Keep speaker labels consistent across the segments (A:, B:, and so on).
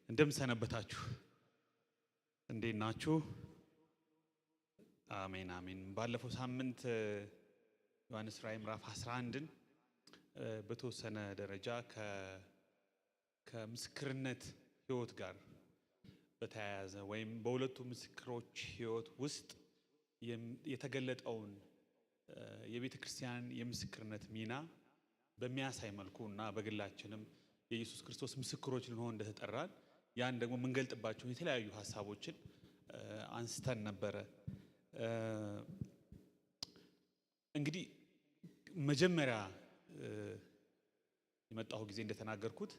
A: እንደምን ሰነበታችሁ? እንዴት ናችሁ? አሜን አሜን። ባለፈው ሳምንት ዮሐንስ ራዕይ ምዕራፍ 11ን በተወሰነ ደረጃ ከምስክርነት ህይወት ጋር በተያያዘ ወይም በሁለቱ ምስክሮች ህይወት ውስጥ የተገለጠውን የቤተ ክርስቲያን የምስክርነት ሚና በሚያሳይ መልኩና በግላችንም የኢየሱስ ክርስቶስ ምስክሮች ልንሆን እንደተጠራን ያን ደግሞ ምንገልጥባቸው የተለያዩ ሐሳቦችን አንስተን ነበር። እንግዲህ መጀመሪያ የመጣው ጊዜ እንደተናገርኩት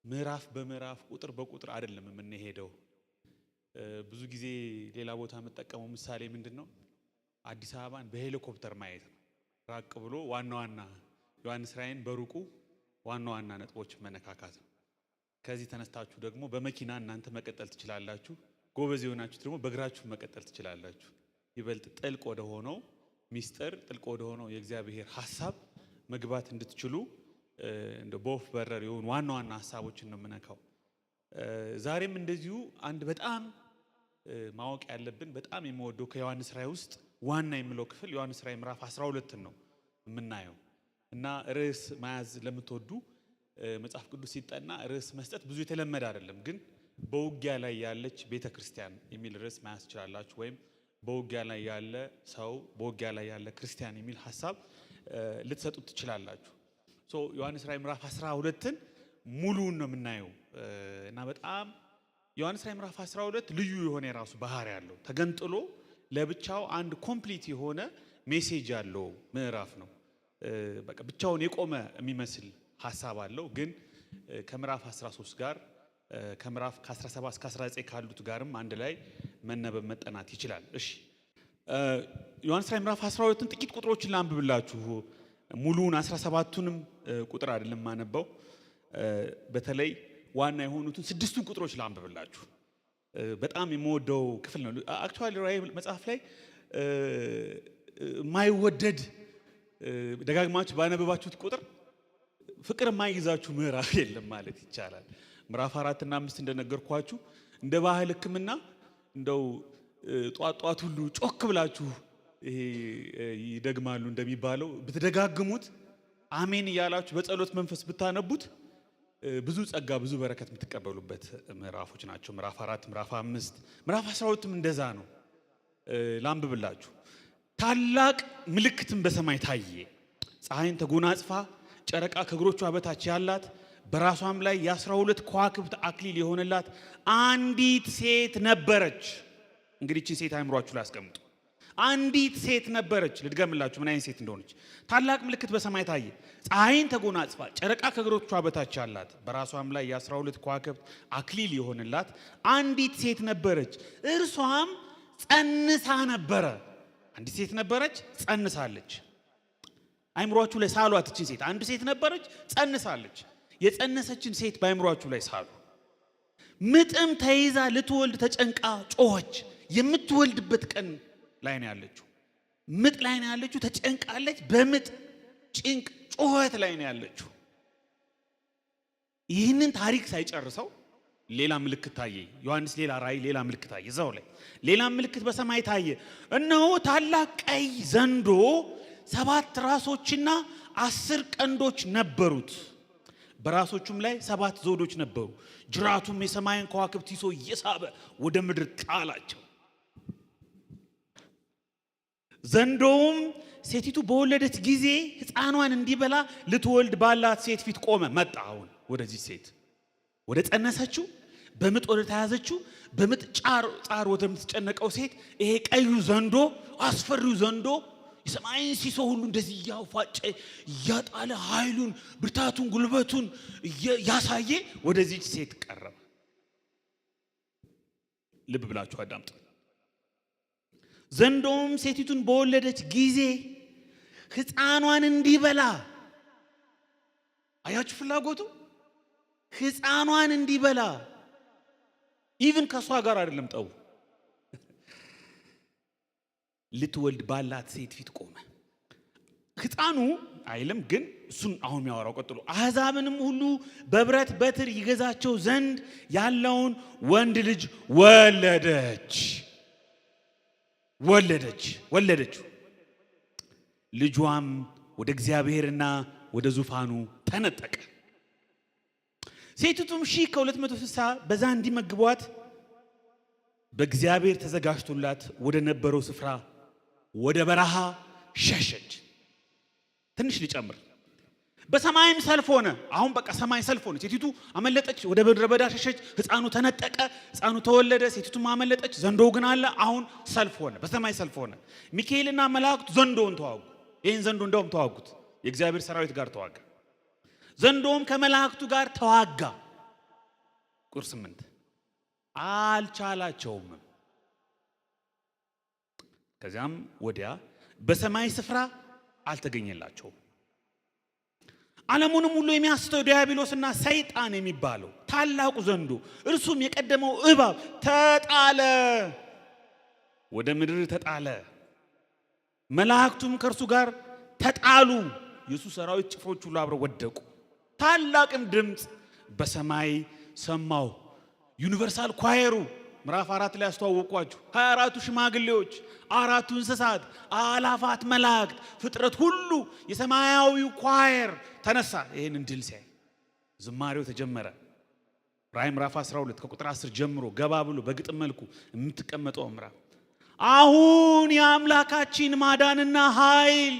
A: ምዕራፍ በምዕራፍ ቁጥር በቁጥር አይደለም የምንሄደው። ብዙ ጊዜ ሌላ ቦታ የምጠቀመው ምሳሌ ምንድነው? አዲስ አበባን በሄሊኮፕተር ማየት ነው። ራቅ ብሎ ዋና ዋና ዮሐንስ ራዕይን በሩቁ ዋና ዋና ነጥቦች መነካካት ነው። ከዚህ ተነስታችሁ ደግሞ በመኪና እናንተ መቀጠል ትችላላችሁ። ጎበዝ የሆናችሁ ደግሞ በእግራችሁ መቀጠል ትችላላችሁ። ይበልጥ ጥልቅ ወደ ሆነው ሚስጥር ጥልቅ ወደ ሆነው የእግዚአብሔር ሐሳብ መግባት እንድትችሉ እንደ በወፍ በረር የሆኑ ዋና ዋና ሐሳቦችን ነው የምነካው። ዛሬም እንደዚሁ አንድ በጣም ማወቅ ያለብን በጣም የምወደው ከዮሐንስ ራዕይ ውስጥ ዋና የሚለው ክፍል ዮሐንስ ራዕይ ምዕራፍ 12 ነው የምናየው እና ርዕስ መያዝ ለምትወዱ መጽሐፍ ቅዱስ ሲጠና ርዕስ መስጠት ብዙ የተለመደ አይደለም፣ ግን በውጊያ ላይ ያለች ቤተክርስቲያን የሚል ርዕስ መያዝ ትችላላችሁ። ወይም በውጊያ ላይ ያለ ሰው፣ በውጊያ ላይ ያለ ክርስቲያን የሚል ሐሳብ ልትሰጡት ትችላላችሁ። ዮሐንስ ራዕይ ምዕራፍ 12ን ሙሉውን ነው የምናየው እና በጣም ዮሐንስ ራዕይ ምዕራፍ 12 ልዩ የሆነ የራሱ ባህሪ ያለው ተገንጥሎ ለብቻው አንድ ኮምፕሊት የሆነ ሜሴጅ ያለው ምዕራፍ ነው። በቃ ብቻውን የቆመ የሚመስል ሐሳብ አለው፣ ግን ከምዕራፍ 13 ጋር ከምዕራፍ ከ17 እስከ 19 ካሉት ጋርም አንድ ላይ መነበብ መጠናት ይችላል። እሺ ዮሐንስ ራዕይ ምዕራፍ 12ን ጥቂት ቁጥሮችን ላንብብላችሁ። ሙሉውን 17ቱንም ቁጥር አይደለም ማነበው፣ በተለይ ዋና የሆኑትን 6ቱን ቁጥሮች ላንብብላችሁ። በጣም የምወደው ክፍል ነው። አክቹአሊ ራዕይ መጽሐፍ ላይ ማይወደድ ደጋግማችሁ ባነበባችሁት ቁጥር ፍቅር የማይይዛችሁ ምዕራፍ የለም ማለት ይቻላል። ምዕራፍ 4 እና 5 እንደነገርኳችሁ እንደ ባህል ሕክምና እንደው ጧጧት ሁሉ ጮክ ብላችሁ ይሄ ይደግማሉ እንደሚባለው ብትደጋግሙት አሜን እያላችሁ በጸሎት መንፈስ ብታነቡት ብዙ ጸጋ ብዙ በረከት የምትቀበሉበት ምዕራፎች ናቸው። ምዕራፍ 4 ምዕራፍ 5 ምዕራፍ 12ም እንደዛ ነው። ላንብብላችሁ። ታላቅ ምልክትም በሰማይ ታየ። ፀሐይን ተጎናጽፋ ጨረቃ ከእግሮቿ በታች ያላት በራሷም ላይ የ12 ከዋክብት አክሊል የሆነላት አንዲት ሴት ነበረች። እንግዲህ እቺ ሴት አይምሯችሁ ላይ አስቀምጡ። አንዲት ሴት ነበረች። ልድገምላችሁ ምን አይነት ሴት እንደሆነች። ታላቅ ምልክት በሰማይ ታየ። ፀሐይን ተጎናጽፋ ጨረቃ ከእግሮቿ በታች ያላት በራሷም ላይ የ12 ከዋክብት አክሊል የሆነላት አንዲት ሴት ነበረች። እርሷም ጸንሳ ነበረ። አንዲት ሴት ነበረች፣ ጸንሳለች። አይምሯችሁ ላይ ሳሏት። እቺ ሴት አንድ ሴት ነበረች፣ ጸንሳለች። የጸነሰችን ሴት በአይምሯችሁ ላይ ሳሉ። ምጥም ተይዛ ልትወልድ ተጨንቃ ጮኸች። የምትወልድበት ቀን ላይ ነው ያለችው። ምጥ ላይ ነው ያለችው። ተጨንቃለች። በምጥ ጭንቅ ጮኸት ላይ ነው ያለችው። ይህንን ታሪክ ሳይጨርሰው ሌላ ምልክት ታየ። ዮሐንስ ሌላ ራዕይ ሌላ ምልክት ታየ። እዛው ላይ ሌላ ምልክት በሰማይ ታየ። እነሆ ታላቅ ቀይ ዘንዶ 7 ራሶችና 10 ቀንዶች ነበሩት። በራሶቹም ላይ 7 ዘውዶች ነበሩ። ጅራቱም የሰማይን ከዋክብት ይዞ እየሳበ ወደ ምድር ጣላቸው። ዘንዶውም ሴቲቱ በወለደች ጊዜ ሕፃኗን እንዲበላ ልትወልድ ባላት ሴት ፊት ቆመ። መጣ። አሁን ወደዚህ ሴት ወደ ጸነሰችው በምጥ ወደ ተያዘችው በምጥ ጫር ወደ ምትጨነቀው ሴት ይሄ ቀዩ ዘንዶ አስፈሪው ዘንዶ የሰማይን ሲሶ ሁሉ እንደዚህ እያፋጨ እያጣለ ኃይሉን ብርታቱን ጉልበቱን ያሳየ ወደዚህ ሴት ቀረበ። ልብ ብላችሁ አዳምጡ። ዘንዶም ሴቲቱን በወለደች ጊዜ ሕፃኗን እንዲበላ አያችሁ ፍላጎቱ ሕፃኗን እንዲበላ ኢቭን ከሷ ጋር አይደለም ጠው ልትወልድ ባላት ሴት ፊት ቆመ። ሕፃኑ አይልም ግን እሱን አሁን የሚያወራው ቀጥሎ አሕዛብንም ሁሉ በብረት በትር ይገዛቸው ዘንድ ያለውን ወንድ ልጅ ወለደችው። ልጇም ወደ እግዚአብሔርና ወደ ዙፋኑ ተነጠቀ። ሴቲቱም 1260 በዛ እንዲመግቧት በእግዚአብሔር ተዘጋጅቶላት ወደ ነበረው ስፍራ ወደ በረሃ ሸሸች። ትንሽ ሊጨምር በሰማይም ሰልፍ ሆነ። አሁን በቃ ሰማይ ሰልፍ ሆነ። ሴቲቱ አመለጠች፣ ወደ ምድረ በዳ ሸሸች። ሕፃኑ ተነጠቀ፣ ሕፃኑ ተወለደ፣ ሴቲቱም አመለጠች። ዘንዶው ግን አለ። አሁን ሰልፍ ሆነ፣ በሰማይ ሰልፍ ሆነ። ሚካኤልና መላእክቱ ዘንዶውን ተዋጉ። ይህን ዘንዶ እንደውም ተዋጉት፣ የእግዚአብሔር ሰራዊት ጋር ተዋጋ። ዘንዶውም ከመላእክቱ ጋር ተዋጋ። ቁጥር 8 አልቻላቸውም። ከዚያም ወዲያ በሰማይ ስፍራ አልተገኘላቸውም። ዓለሙንም ሁሉ የሚያስተው ዲያብሎስና ሰይጣን የሚባለው ታላቁ ዘንዶ እርሱም የቀደመው እባብ ተጣለ፣ ወደ ምድር ተጣለ። መላእክቱም ከእርሱ ጋር ተጣሉ። የሱ ሰራዊት ጭፍሮች ሁሉ አብረው ወደቁ። ታላቅም ድምፅ በሰማይ ሰማሁ። ዩኒቨርሳል ኳየሩ ምዕራፍ 4 ላይ አስተዋወቅኳችሁ። 24ቱ ሽማግሌዎች፣ 4ቱ እንስሳት፣ አላፋት መላእክት፣ ፍጥረት ሁሉ የሰማያዊው ኳየር ተነሳ። ይህንን ድል ሲያይ ዝማሬው ተጀመረ። ራዕይ ምዕራፍ 12 ከቁጥር 10 ጀምሮ ገባ ብሎ በግጥም መልኩ የምትቀመጠው ምዕራፍ አሁን የአምላካችን ማዳንና ኃይል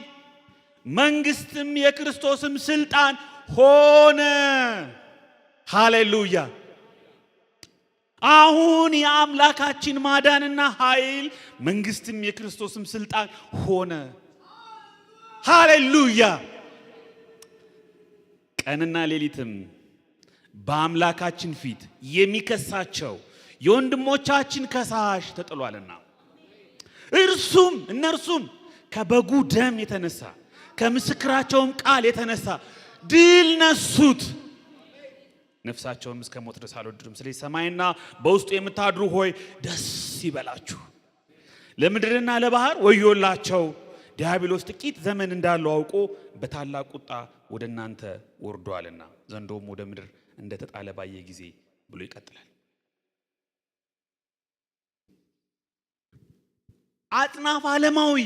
A: መንግስትም የክርስቶስም ስልጣን ሆነ። ሃሌሉያ! አሁን የአምላካችን ማዳንና ኃይል መንግስትም የክርስቶስም ስልጣን ሆነ። ሃሌሉያ! ቀንና ሌሊትም በአምላካችን ፊት የሚከሳቸው የወንድሞቻችን ከሳሽ ተጥሏልና እነርሱም ከበጉ ደም የተነሳ ከምስክራቸውም ቃል የተነሳ ድል ነሱት። ነፍሳቸውን እስከ ሞት ድረስ አልወደዱም። ስለዚህ ሰማይና በውስጡ የምታድሩ ሆይ ደስ ይበላችሁ፣ ለምድርና ለባህር ወዮላቸው። ዲያብሎስ ጥቂት ዘመን እንዳለው አውቆ በታላቅ ቁጣ ወደ እናንተ ወርዷልና ዘንዶም ወደ ምድር እንደተጣለ ባየ ጊዜ ብሎ ይቀጥላል። አጽናፍ ዓለማዊ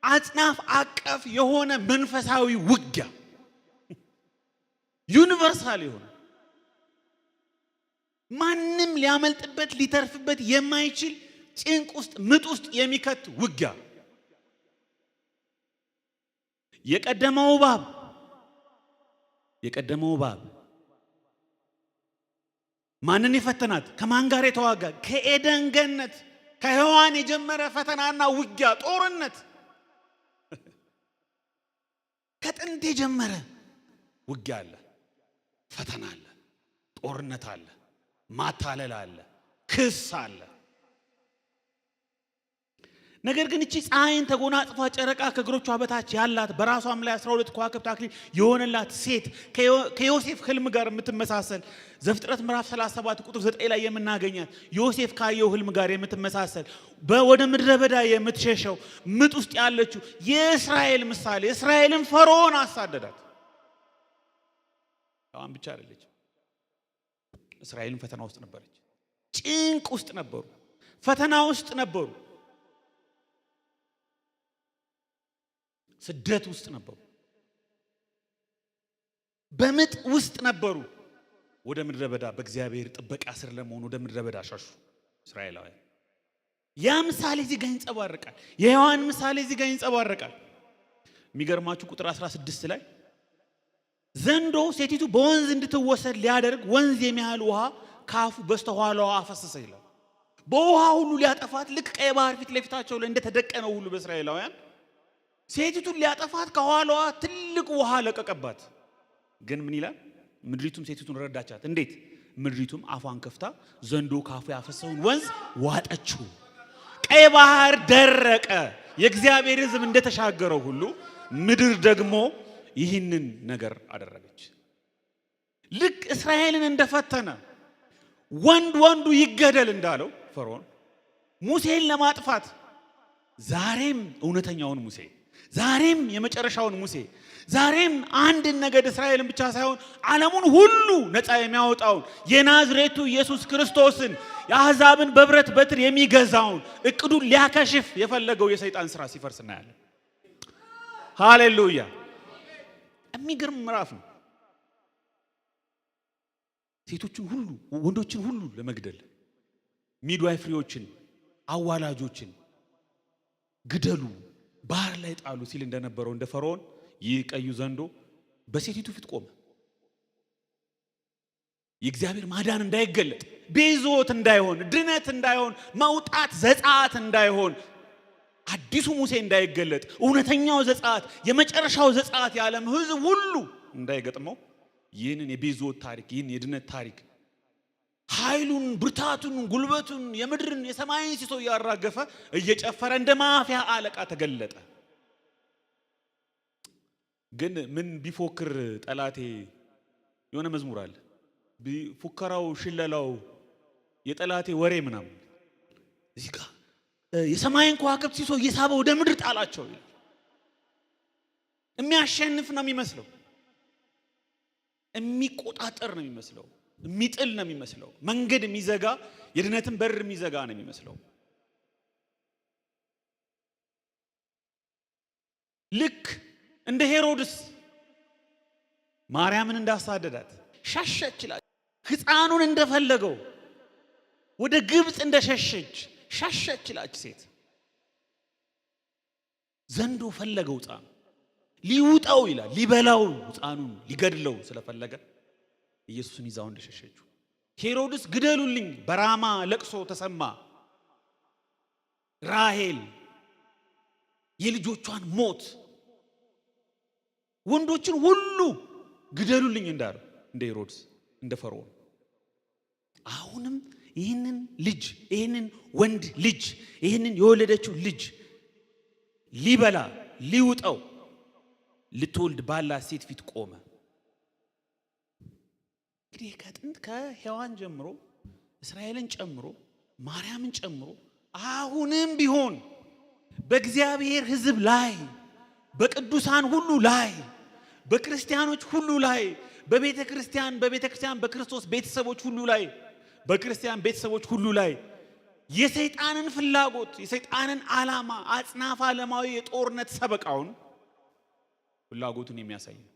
A: አጽናፍ አቀፍ የሆነ መንፈሳዊ ውጊያ ዩኒቨርሳል የሆነ ማንም ሊያመልጥበት ሊተርፍበት የማይችል ጭንቅ ውስጥ ምጥ ውስጥ የሚከት ውጊያ። የቀደመው እባብ ማንን የፈተናት? ከማን ጋር የተዋጋ? ከኤደን ገነት ከሔዋን የጀመረ ፈተናና ውጊያ ጦርነት፣ ከጥንት የጀመረ ውጊያ አለ፣ ፈተና አለ፣ ጦርነት አለ፣ ማታለል አለ፣ ክስ አለ። ነገር ግን እቺ ፀሐይን ተጎናጽፋ ጨረቃ ከእግሮቿ በታች ያላት በራሷም ላይ 12 ከዋክብት አክሊል የሆነላት ሴት ከዮሴፍ ህልም ጋር የምትመሳሰል ዘፍጥረት ምዕራፍ 37 ቁጥር 9 ላይ የምናገኛት ዮሴፍ ካየው ህልም ጋር የምትመሳሰል ወደ ምድረ በዳ የምትሸሸው ምጥ ውስጥ ያለችው የእስራኤል ምሳሌ እስራኤልን ፈርዖን አሳደዳት። አሁን ብቻ አይደለች፣ እስራኤልን ፈተና ውስጥ ነበረች፣ ጭንቅ ውስጥ ነበሩ፣ ፈተና ውስጥ ነበሩ፣ ስደት ውስጥ ነበሩ፣ በምጥ ውስጥ ነበሩ። ወደ ምድረ በዳ በእግዚአብሔር ጥበቃ ስር ለመሆን ወደ ምድረ በዳ ሸሹ እስራኤላውያን። ያ ምሳሌ እዚህ ጋር ይንጸባረቃል። የሔዋን ምሳሌ እዚህ ጋር ይንጸባረቃል። የሚገርማችሁ ቁጥር 16 ላይ ዘንዶ ሴቲቱ በወንዝ እንድትወሰድ ሊያደርግ ወንዝ የሚያህል ውሃ ካፉ በስተኋላዋ አፈሰሰ ይላል። በውሃ ሁሉ ሊያጠፋት ልክ ቀይ ባህር ፊት ለፊታቸው ላይ እንደተደቀነው ሁሉ በእስራኤላውያን ሴቲቱን ሊያጠፋት ከኋላዋ ትልቅ ውሃ ለቀቀባት። ግን ምን ይላል? ምድሪቱም ሴቲቱን ረዳቻት። እንዴት? ምድሪቱም አፏን ከፍታ ዘንዶ ካፉ ያፈሰውን ወንዝ ዋጠችው። ቀይ ባህር ደረቀ። የእግዚአብሔር ሕዝብ እንደተሻገረው ሁሉ ምድር ደግሞ ይህንን ነገር አደረገች። ልክ እስራኤልን እንደፈተነ ወንዱ ይገደል እንዳለው ፈርዖን ሙሴን ለማጥፋት ዛሬም እውነተኛውን ሙሴ ዛሬም የመጨረሻውን ሙሴ ዛሬም አንድ ነገድ እስራኤልን ብቻ ሳይሆን ዓለሙን ሁሉ ነፃ የሚያወጣውን የናዝሬቱ ኢየሱስ ክርስቶስን የአሕዛብን በብረት በትር የሚገዛውን እቅዱን ሊያከሽፍ የፈለገው የሰይጣን ሥራ ሲፈርስ እናያለን። ሃሌሉያ! የሚገርም ምዕራፍ ነው። ሴቶችን ሁሉ ወንዶችን ሁሉ ለመግደል ሚድዋይፍሪዎችን አዋላጆችን ግደሉ ባህር ላይ ጣሉ ሲል እንደነበረው እንደ ፈርዖን ይህ ቀዩ ዘንዶ በሴቲቱ ፊት ቆመ። የእግዚአብሔር ማዳን እንዳይገለጥ ቤዞት እንዳይሆን ድነት እንዳይሆን መውጣት ዘጻት እንዳይሆን አዲሱ ሙሴ እንዳይገለጥ እውነተኛው ዘጻት የመጨረሻው ዘጻት የዓለም ሕዝብ ሁሉ እንዳይገጥመው ይህንን የቤዞት ታሪክ ይህን የድነት ታሪክ ኃይሉን ብርታቱን ጉልበቱን የምድርን የሰማይን ሲሶ ያራገፈ እየጨፈረ እንደ ማፊያ አለቃ ተገለጠ። ግን ምን ቢፎክር ጠላቴ የሆነ መዝሙር አለ ቢፎከራው ሽለላው የጠላቴ ወሬ ምናምን እዚህ ጋር የሰማይን ከዋክብት ሲሶ እየሳበ ወደ ምድር ጣላቸው ይላል። የሚያሸንፍ ነው የሚመስለው፣ የሚቆጣጠር ነው የሚመስለው፣ የሚጥል ነው የሚመስለው፣ መንገድ የሚዘጋ የድነትን በር የሚዘጋ ነው የሚመስለው። ልክ እንደ ሄሮድስ ማርያምን እንዳሳደዳት ሸሸች ይላል። ሕፃኑን እንደፈለገው ወደ ግብጽ እንደሸሸች ሸሸች ይላል። ሴት ዘንዶ ፈለገው ሕፃኑ ሊውጣው ይላል ሊበላው ሕፃኑን ሊገድለው ስለፈለገ ኢየሱስን ይዛው እንደሸሸችው ሄሮድስ ግደሉልኝ በራማ ለቅሶ ተሰማ። ራሔል የልጆቿን ሞት ወንዶችን ሁሉ ግደሉልኝ እንዳለ እንደ ሄሮድስ እንደ ፈርዖን አሁንም ይህንን ልጅ ይህንን ወንድ ልጅ ይህንን የወለደችው ልጅ ሊበላ ሊውጠው ልትወልድ ባላት ሴት ፊት ቆመ። እንግዲህ ከጥንት ከሔዋን ጀምሮ እስራኤልን ጨምሮ ማርያምን ጨምሮ አሁንም ቢሆን በእግዚአብሔር ሕዝብ ላይ በቅዱሳን ሁሉ ላይ በክርስቲያኖች ሁሉ ላይ በቤተ ክርስቲያን በክርስቶስ ቤተሰቦች ሁሉ ላይ በክርስቲያን ቤተሰቦች ሁሉ ላይ የሰይጣንን ፍላጎት የሰይጣንን ዓላማ አጽናፈ ዓለማዊ የጦርነት ሰበቃውን ፍላጎቱን የሚያሳይ ነው።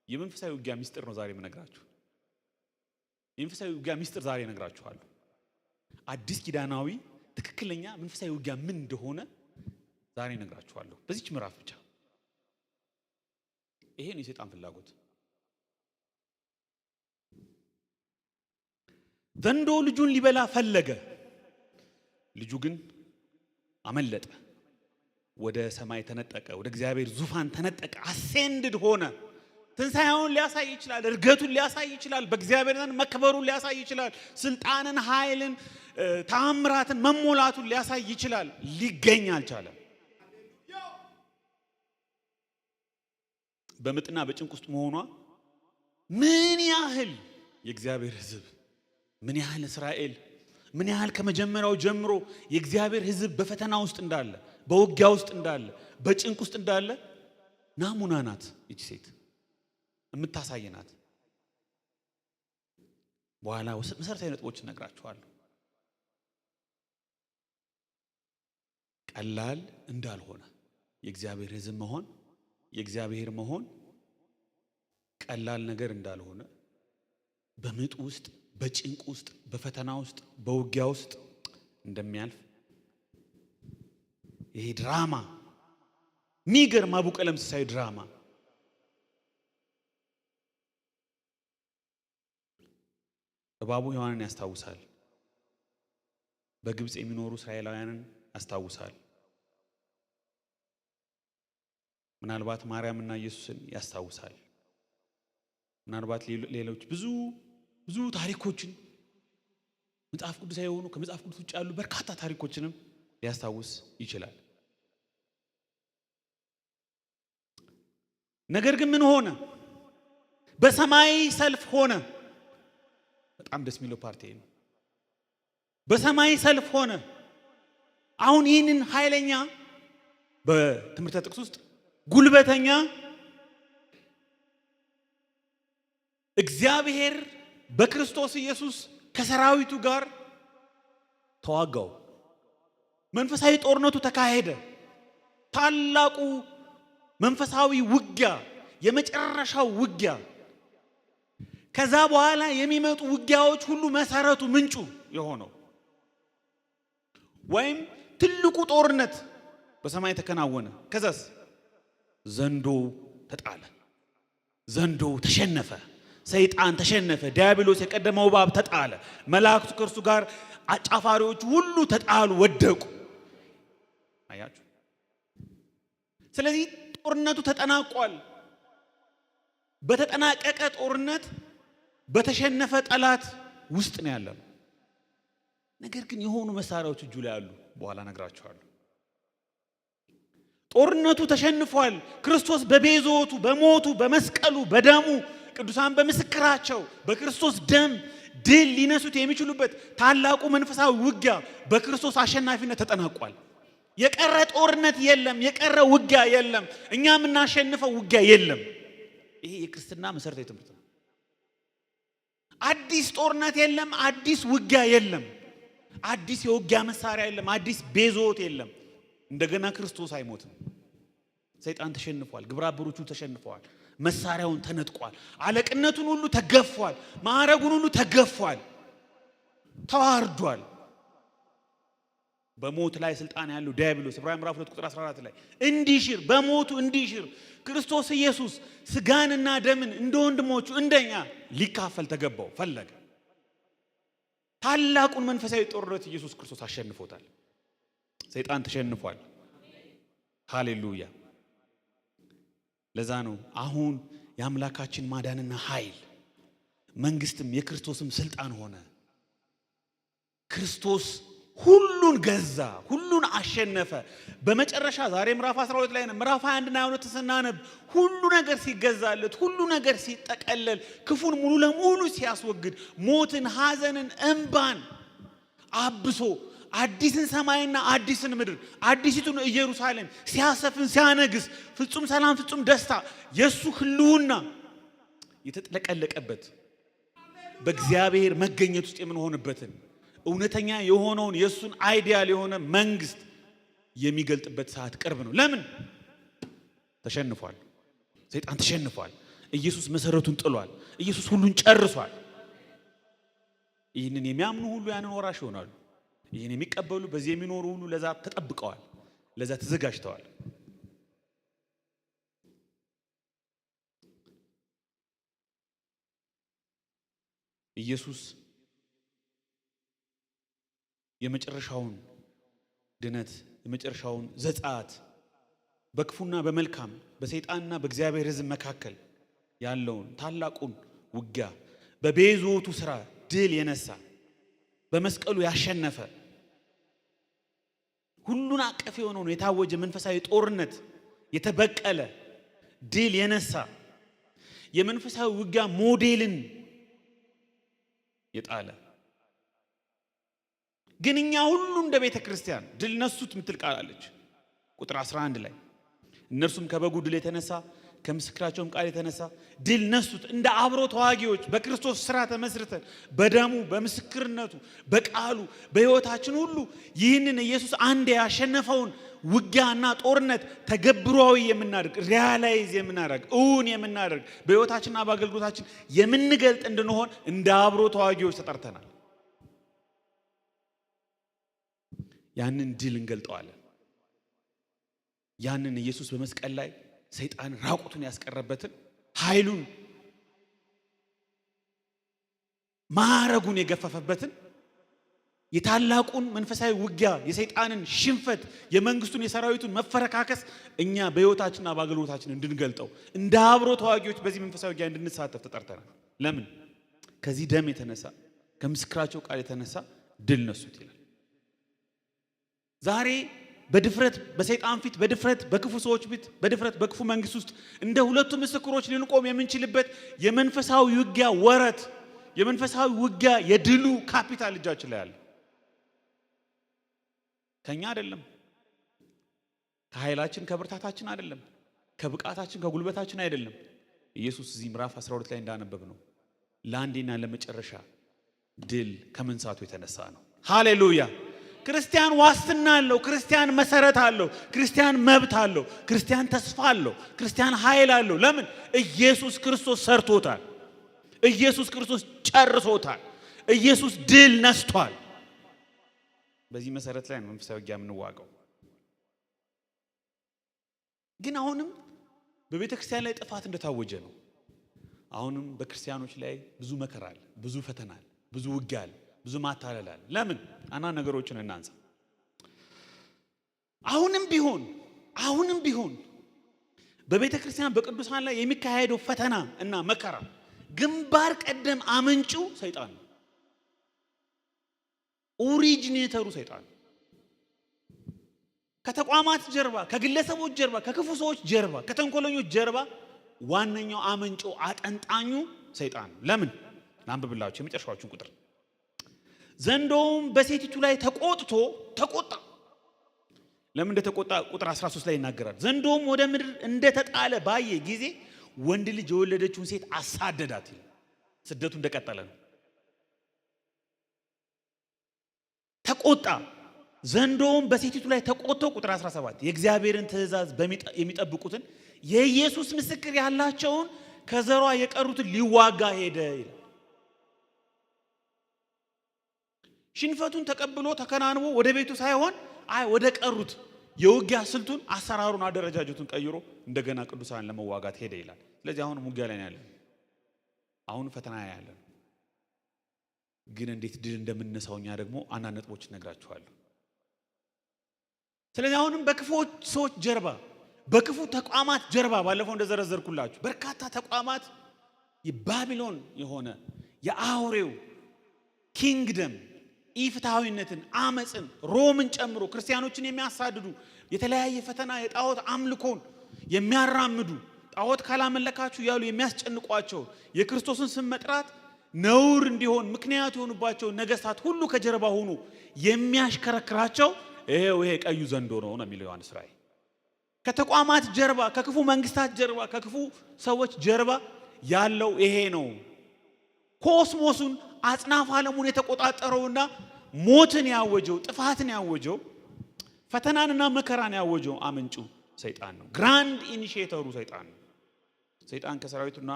A: የመንፈሳዊ ውጊያ ሚስጥር ነው ዛሬ የምነግራችሁ። የመንፈሳዊ ውጊያ ሚስጥር ዛሬ እነግራችኋለሁ። አዲስ ኪዳናዊ ትክክለኛ መንፈሳዊ ውጊያ ምን እንደሆነ ዛሬ እነግራችኋለሁ በዚች ምዕራፍ ብቻ። ይሄ ነው የሰይጣን ፍላጎት። ዘንዶ ልጁን ሊበላ ፈለገ። ልጁ ግን አመለጠ። ወደ ሰማይ ተነጠቀ፣ ወደ እግዚአብሔር ዙፋን ተነጠቀ፣ አሴንድድ ሆነ። ትንሣኤውን ሊያሳይ ይችላል፣ እርገቱን ሊያሳይ ይችላል፣ በእግዚአብሔር ዘንድ መከበሩን ሊያሳይ ይችላል፣ ስልጣንን፣ ኃይልን፣ ተአምራትን መሞላቱን ሊያሳይ ይችላል። ሊገኝ አልቻለም። በምጥና በጭንቅ ውስጥ መሆኗ ምን ያህል የእግዚአብሔር ሕዝብ ምን ያህል እስራኤል ምን ያህል ከመጀመሪያው ጀምሮ የእግዚአብሔር ሕዝብ በፈተና ውስጥ እንዳለ በውጊያ ውስጥ እንዳለ በጭንቅ ውስጥ እንዳለ ናሙና ናት። እቺ ሴት የምታሳየናት። በኋላ መሰረታዊ ነጥቦች እነግራችኋለሁ። ቀላል እንዳልሆነ የእግዚአብሔር ሕዝብ መሆን የእግዚአብሔር መሆን ቀላል ነገር እንዳልሆነ በምጥ ውስጥ በጭንቅ ውስጥ በፈተና ውስጥ በውጊያ ውስጥ እንደሚያልፍ ይሄ ድራማ ሚገርም አቡቀለምሲሳዊ ድራማ እባቡ ሔዋንን ያስታውሳል። በግብጽ የሚኖሩ እስራኤላውያንን ያስታውሳል። ምናልባት ማርያምና ኢየሱስን ያስታውሳል። ምናልባት ሌሎች ብዙ ታሪኮችን መጽሐፍ ቅዱሳዊ የሆኑ ከመጽሐፍ ቅዱስ ውጭ ያሉ በርካታ ታሪኮችንም ሊያስታውስ ይችላል። ነገር ግን ምን ሆነ? በሰማይ ሰልፍ ሆነ። በጣም ደስ የሚለው ፓርቲ ነው። በሰማይ ሰልፍ ሆነ። አሁን ይህንን ኃይለኛ በትምህርተ ጥቅስ ውስጥ ጉልበተኛ እግዚአብሔር በክርስቶስ ኢየሱስ ከሰራዊቱ ጋር ተዋጋው። መንፈሳዊ ጦርነቱ ተካሄደ። ታላቁ መንፈሳዊ ውጊያ፣ የመጨረሻው ውጊያ። ከዛ በኋላ የሚመጡ ውጊያዎች ሁሉ መሰረቱ ምንጩ የሆነው ወይም ትልቁ ጦርነት በሰማይ ተከናወነ። ከዛስ ዘንዶ ተጣለ። ዘንዶ ተሸነፈ። ሰይጣን ተሸነፈ። ዲያብሎስ የቀደመው እባብ ተጣለ። መላእክቱ ከእርሱ ጋር አጫፋሪዎች ሁሉ ተጣሉ፣ ወደቁ። አያችሁ። ስለዚህ ጦርነቱ ተጠናቋል። በተጠናቀቀ ጦርነት በተሸነፈ ጠላት ውስጥ ነው ያለው። ነገር ግን የሆኑ መሳሪያዎች እጁ ላይ አሉ። በኋላ ነግራችኋለሁ። ጦርነቱ ተሸንፏል። ክርስቶስ በቤዞቱ በሞቱ በመስቀሉ በደሙ ቅዱሳን በምስክራቸው በክርስቶስ ደም ድል ሊነሱት የሚችሉበት ታላቁ መንፈሳዊ ውጊያ በክርስቶስ አሸናፊነት ተጠናቋል። የቀረ ጦርነት የለም። የቀረ ውጊያ የለም። እኛ የምናሸንፈው ውጊያ የለም። ይሄ የክርስትና መሰረታዊ ትምህርት ነው። አዲስ ጦርነት የለም። አዲስ ውጊያ የለም። አዲስ የውጊያ መሳሪያ የለም። አዲስ ቤዞት የለም። እንደገና ክርስቶስ አይሞትም። ሰይጣን ተሸንፏል። ግብረ አበሮቹ ተሸንፈዋል። መሳሪያውን ተነጥቋል። አለቅነቱን ሁሉ ተገፏል። ማዕረጉን ሁሉ ተገፏል። ተዋርዷል። በሞት ላይ ስልጣን ያለው ዲያብሎስ ዕብራውያን ምዕራፍ 2 ቁጥር 14 ላይ እንዲሽር በሞቱ እንዲሽር ክርስቶስ ኢየሱስ ስጋንና ደምን እንደ ወንድሞቹ እንደኛ ሊካፈል ተገባው ፈለገ። ታላቁን መንፈሳዊ ጦርነት ኢየሱስ ክርስቶስ አሸንፎታል። ሰይጣን ተሸንፏል። ሃሌሉያ። ለዛ ነው አሁን የአምላካችን ማዳንና ኃይል መንግስትም የክርስቶስም ስልጣን ሆነ። ክርስቶስ ሁሉን ገዛ፣ ሁሉን አሸነፈ። በመጨረሻ ዛሬ ምዕራፍ 12 ላይ ነው። ምዕራፍ 21 እና 22 ስናነብ ሁሉ ነገር ሲገዛለት፣ ሁሉ ነገር ሲጠቀለል፣ ክፉን ሙሉ ለሙሉ ሲያስወግድ፣ ሞትን፣ ሐዘንን፣ እንባን አብሶ አዲስን ሰማይና አዲስን ምድር አዲሲቱን ኢየሩሳሌም ሲያሰፍን ሲያነግስ ፍጹም ሰላም ፍጹም ደስታ የሱ ህልውና የተጥለቀለቀበት በእግዚአብሔር መገኘት ውስጥ የምንሆንበትን እውነተኛ የሆነውን የሱን አይዲያል የሆነ መንግስት የሚገልጥበት ሰዓት ቅርብ ነው። ለምን? ተሸንፏል። ሰይጣን ተሸንፏል። ኢየሱስ መሰረቱን ጥሏል። ኢየሱስ ሁሉን ጨርሷል። ይህንን የሚያምኑ ሁሉ ያንን ወራሽ ይሆናሉ። ይህን የሚቀበሉ በዚህ የሚኖሩ ሁሉ ለዛ ተጠብቀዋል፣ ለዛ ተዘጋጅተዋል። ኢየሱስ የመጨረሻውን ድነት የመጨረሻውን ዘጻት በክፉና በመልካም በሰይጣንና በእግዚአብሔር ሕዝብ መካከል ያለውን ታላቁን ውጊያ በቤዞቱ ሥራ ድል የነሳ በመስቀሉ ያሸነፈ ሁሉን አቀፍ የሆነውን የታወጀ መንፈሳዊ ጦርነት የተበቀለ ድል የነሳ የመንፈሳዊ ውጊያ ሞዴልን የጣለ ግን እኛ ሁሉ እንደ ቤተ ክርስቲያን ድል ነሱት ምትል ቃል አለች ቁጥር 11 ላይ እነርሱም ከበጉ ድል የተነሳ ከምስክራቸውም ቃል የተነሳ ድል ነሱት። እንደ አብሮ ተዋጊዎች በክርስቶስ ሥራ ተመስርተን በደሙ በምስክርነቱ በቃሉ በሕይወታችን ሁሉ ይህንን ኢየሱስ አንዴ ያሸነፈውን ውጊያና ጦርነት ተገብሯዊ የምናደርግ ሪያላይዝ የምናደርግ እውን የምናደርግ በሕይወታችንና በአገልግሎታችን የምንገልጥ እንድንሆን እንደ አብሮ ተዋጊዎች ተጠርተናል። ያንን ድል እንገልጠዋለን። ያንን ኢየሱስ በመስቀል ላይ ሰይጣን ራቁቱን ያስቀረበትን ኃይሉን ማዕረጉን የገፈፈበትን የታላቁን መንፈሳዊ ውጊያ የሰይጣንን ሽንፈት የመንግስቱን የሰራዊቱን መፈረካከስ እኛ በሕይወታችንና በአገልግሎታችን እንድንገልጠው እንደ አብሮ ተዋጊዎች በዚህ መንፈሳዊ ውጊያ እንድንሳተፍ ተጠርተናል። ለምን? ከዚህ ደም የተነሳ ከምስክራቸው ቃል የተነሳ ድል ነሱት ይላል። ዛሬ በድፍረት በሰይጣን ፊት በድፍረት በክፉ ሰዎች ፊት በድፍረት በክፉ መንግስት ውስጥ እንደ ሁለቱ ምስክሮች ልንቆም የምንችልበት የመንፈሳዊ ውጊያ ወረት የመንፈሳዊ ውጊያ የድሉ ካፒታል እጃችን ላይ አለ። ከኛ አይደለም፣ ከኃይላችን ከብርታታችን አይደለም፣ ከብቃታችን ከጉልበታችን አይደለም። ኢየሱስ እዚህ ምዕራፍ 12 ላይ እንዳነበብ ነው ለአንዴና ለመጨረሻ ድል ከመንሳቱ የተነሳ ነው። ሃሌሉያ! ክርስቲያን ዋስትና አለው። ክርስቲያን መሰረት አለው። ክርስቲያን መብት አለው። ክርስቲያን ተስፋ አለው። ክርስቲያን ኃይል አለው። ለምን? ኢየሱስ ክርስቶስ ሰርቶታል። ኢየሱስ ክርስቶስ ጨርሶታል። ኢየሱስ ድል ነስቷል። በዚህ መሰረት ላይ ነው መንፈሳዊ ውጊያ የምንዋጋው። ግን አሁንም በቤተ ክርስቲያን ላይ ጥፋት እንደታወጀ ነው። አሁንም በክርስቲያኖች ላይ ብዙ መከራ አለ፣ ብዙ ፈተና አለ፣ ብዙ ውጊያ አለ፣ ብዙ ማታለል አለ። ለምን? አንዳንድ ነገሮችን እናንሳ። አሁንም ቢሆን በቤተ ክርስቲያን በቅዱሳን ላይ የሚካሄደው ፈተና እና መከራ ግንባር ቀደም አመንጩ ሰይጣን ነው። ኦሪጂኔተሩ ሰይጣን ነው። ከተቋማት ጀርባ፣ ከግለሰቦች ጀርባ፣ ከክፉ ሰዎች ጀርባ፣ ከተንኮለኞች ጀርባ ዋነኛው አመንጮ አጠንጣኙ ሰይጣን ነው። ለምን? ላንብብላችሁ የመጨረሻዎቹን ቁጥር። ዘንዶውም በሴቲቱ ላይ ተቆጣ። ለምን እንደተቆጣ ቁጥር 13 ላይ ይናገራል። ዘንዶውም ወደ ምድር እንደተጣለ ባየ ጊዜ ወንድ ልጅ የወለደችውን ሴት አሳደዳት። ስደቱ እንደቀጠለ ነው። ተቆጣ። ዘንዶውም በሴቲቱ ላይ ተቆጥቶ ቁጥር 17 የእግዚአብሔርን ትእዛዝ የሚጠብቁትን የኢየሱስ ምስክር ያላቸውን ከዘሯ የቀሩትን ሊዋጋ ሄደ ይላል። ሽንፈቱን ተቀብሎ ተከናንቦ ወደ ቤቱ ሳይሆን ወደ ቀሩት የውጊያ ስልቱን፣ አሰራሩን፣ አደረጃጀቱን ቀይሮ እንደገና ቅዱሳን ለመዋጋት ሄደ ይላል። ስለዚህ አሁን ውጊያ ላይ ያለን፣ አሁን ፈተና ያለን፣ ግን እንዴት ድል እንደምንነሳው እኛ ደግሞ አንዳንድ ነጥቦች እነግራችኋለሁ። ስለዚህ አሁንም በክፉ ሰዎች ጀርባ፣ በክፉ ተቋማት ጀርባ ባለፈው እንደዘረዘርኩላችሁ በርካታ ተቋማት የባቢሎን የሆነ የአውሬው ኪንግደም ኢፍትሃዊነትን፣ አመፅን፣ ሮምን ጨምሮ ክርስቲያኖችን የሚያሳድዱ የተለያየ ፈተና፣ የጣዖት አምልኮን የሚያራምዱ ጣዖት ካላመለካችሁ ያሉ የሚያስጨንቋቸው የክርስቶስን ስም መጥራት ነውር እንዲሆን ምክንያት የሆኑባቸው ነገስታት ሁሉ ከጀርባ ሆኖ የሚያሽከረክራቸው ይሄ ቀዩ ዘንዶ ነው የሚለው ዮሐንስ ራእይ። ከተቋማት ጀርባ፣ ከክፉ መንግስታት ጀርባ፣ ከክፉ ሰዎች ጀርባ ያለው ይሄ ነው። ኮስሞሱን አጽናፍ ዓለሙን የተቆጣጠረውና ሞትን ያወጀው፣ ጥፋትን ያወጀው፣ ፈተናንና መከራን ያወጀው አመንጩ ሰይጣን ነው። ግራንድ ኢኒሺየተሩ ሰይጣን ነው። ሰይጣን ከሰራዊቱና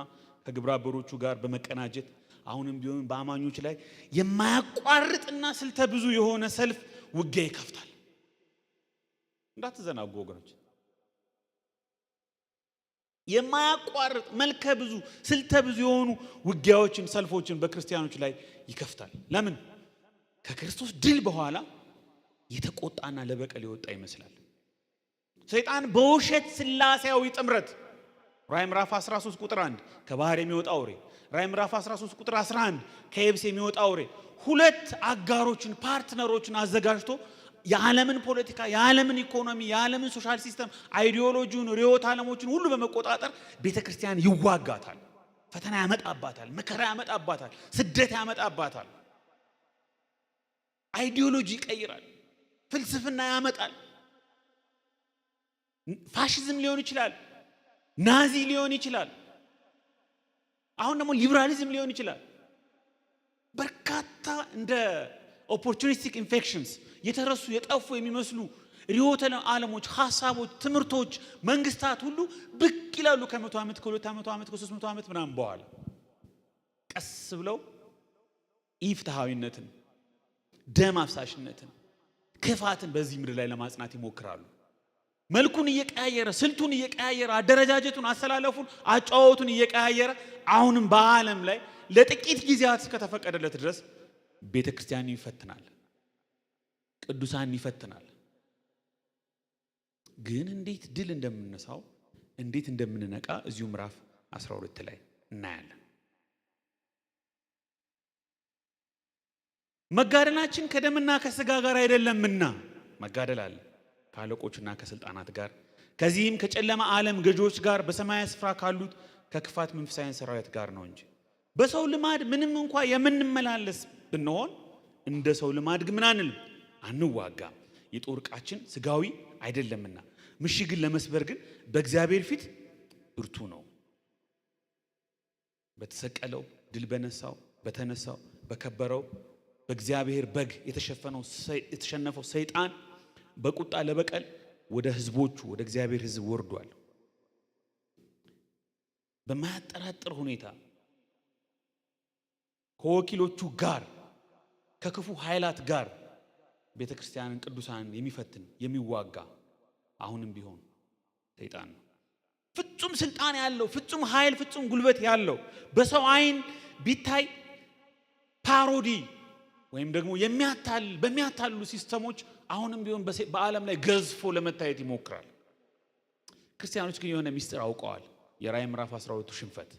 A: ከግብረ አበሮቹ ጋር በመቀናጀት አሁንም ቢሆን በአማኞች ላይ የማያቋርጥና ስልተ ብዙ የሆነ ሰልፍ ውጊያ ይከፍታል። እንዳትዘናጉ ወገኖች። የማያቋርጥ መልከ ብዙ ስልተ ብዙ የሆኑ ውጊያዎችን፣ ሰልፎችን በክርስቲያኖች ላይ ይከፍታል። ለምን? ከክርስቶስ ድል በኋላ የተቆጣና ለበቀል የወጣ ይመስላል። ሰይጣን በውሸት ስላሴያዊ ጥምረት ራዕይ ምዕራፍ 13 ቁጥር 1 ከባህር የሚወጣ አውሬ፣ ራዕይ ምዕራፍ 13 ቁጥር 11 ከየብስ የሚወጣ አውሬ፣ ሁለት አጋሮችን ፓርትነሮችን አዘጋጅቶ የዓለምን ፖለቲካ፣ የዓለምን ኢኮኖሚ፣ የዓለምን ሶሻል ሲስተም፣ አይዲዮሎጂውን፣ ርዕዮተ ዓለሞችን ሁሉ በመቆጣጠር ቤተክርስቲያን ይዋጋታል። ፈተና ያመጣባታል፣ መከራ ያመጣባታል፣ ስደት ያመጣባታል። አይዲዮሎጂ ይቀይራል፣ ፍልስፍና ያመጣል። ፋሽዝም ሊሆን ይችላል፣ ናዚ ሊሆን ይችላል፣ አሁን ደግሞ ሊበራሊዝም ሊሆን ይችላል። በርካታ እንደ ኦፖርቹኒስቲክ ኢንፌክሽንስ የተረሱ የጠፉ የሚመስሉ ርዕዮተ ዓለሞች፣ ሐሳቦች፣ ትምህርቶች፣ መንግስታት ሁሉ ብቅ ይላሉ ከ100 ዓመት ከ200 ዓመት ከ300 ዓመት ምናምን በኋላ ቀስ ብለው ኢፍትሃዊነትን፣ ደም አፍሳሽነትን፣ ክፋትን በዚህ ምድር ላይ ለማጽናት ይሞክራሉ። መልኩን እየቀያየረ፣ ስልቱን እየቀያየረ፣ አደረጃጀቱን፣ አሰላለፉን፣ አጫዋወቱን እየቀያየረ አሁንም በዓለም ላይ ለጥቂት ጊዜያት እስከተፈቀደለት ድረስ ቤተክርስቲያን ይፈትናል፣ ቅዱሳን ይፈትናል። ግን እንዴት ድል እንደምንነሳው፣ እንዴት እንደምንነቃ እዚሁ ምዕራፍ 12 ላይ እናያለን። መጋደላችን ከደምና ከስጋ ጋር አይደለምና፣ መጋደል አለ ከአለቆችና ከስልጣናት ጋር፣ ከዚህም ከጨለማ ዓለም ገዢዎች ጋር፣ በሰማያዊ ስፍራ ካሉት ከክፋት መንፈሳዊ ሰራዊት ጋር ነው እንጂ በሰው ልማድ ምንም እንኳን የምንመላለስ ብንሆን እንደ ሰው ልማድ ግን ምን አንልም፣ አንዋጋም። የጦር ዕቃችን ስጋዊ አይደለምና ምሽግን ለመስበር ግን በእግዚአብሔር ፊት ብርቱ ነው። በተሰቀለው ድል በነሳው በተነሳው በከበረው በእግዚአብሔር በግ የተሸነፈው ሰይጣን በቁጣ ለበቀል ወደ ህዝቦቹ ወደ እግዚአብሔር ህዝብ ወርዷል። በማያጠራጥር ሁኔታ ከወኪሎቹ ጋር ከክፉ ኃይላት ጋር ቤተክርስቲያንን ቅዱሳን የሚፈትን የሚዋጋ አሁንም ቢሆን ሰይጣን ነው። ፍጹም ስልጣን ያለው ፍጹም ኃይል ፍጹም ጉልበት ያለው በሰው አይን ቢታይ ፓሮዲ ወይም ደግሞ በሚያታልሉ ሲስተሞች አሁንም ቢሆን በዓለም ላይ ገዝፎ ለመታየት ይሞክራል። ክርስቲያኖች ግን የሆነ ሚስጥር አውቀዋል። የራእይ ምዕራፍ 12 ሽንፈት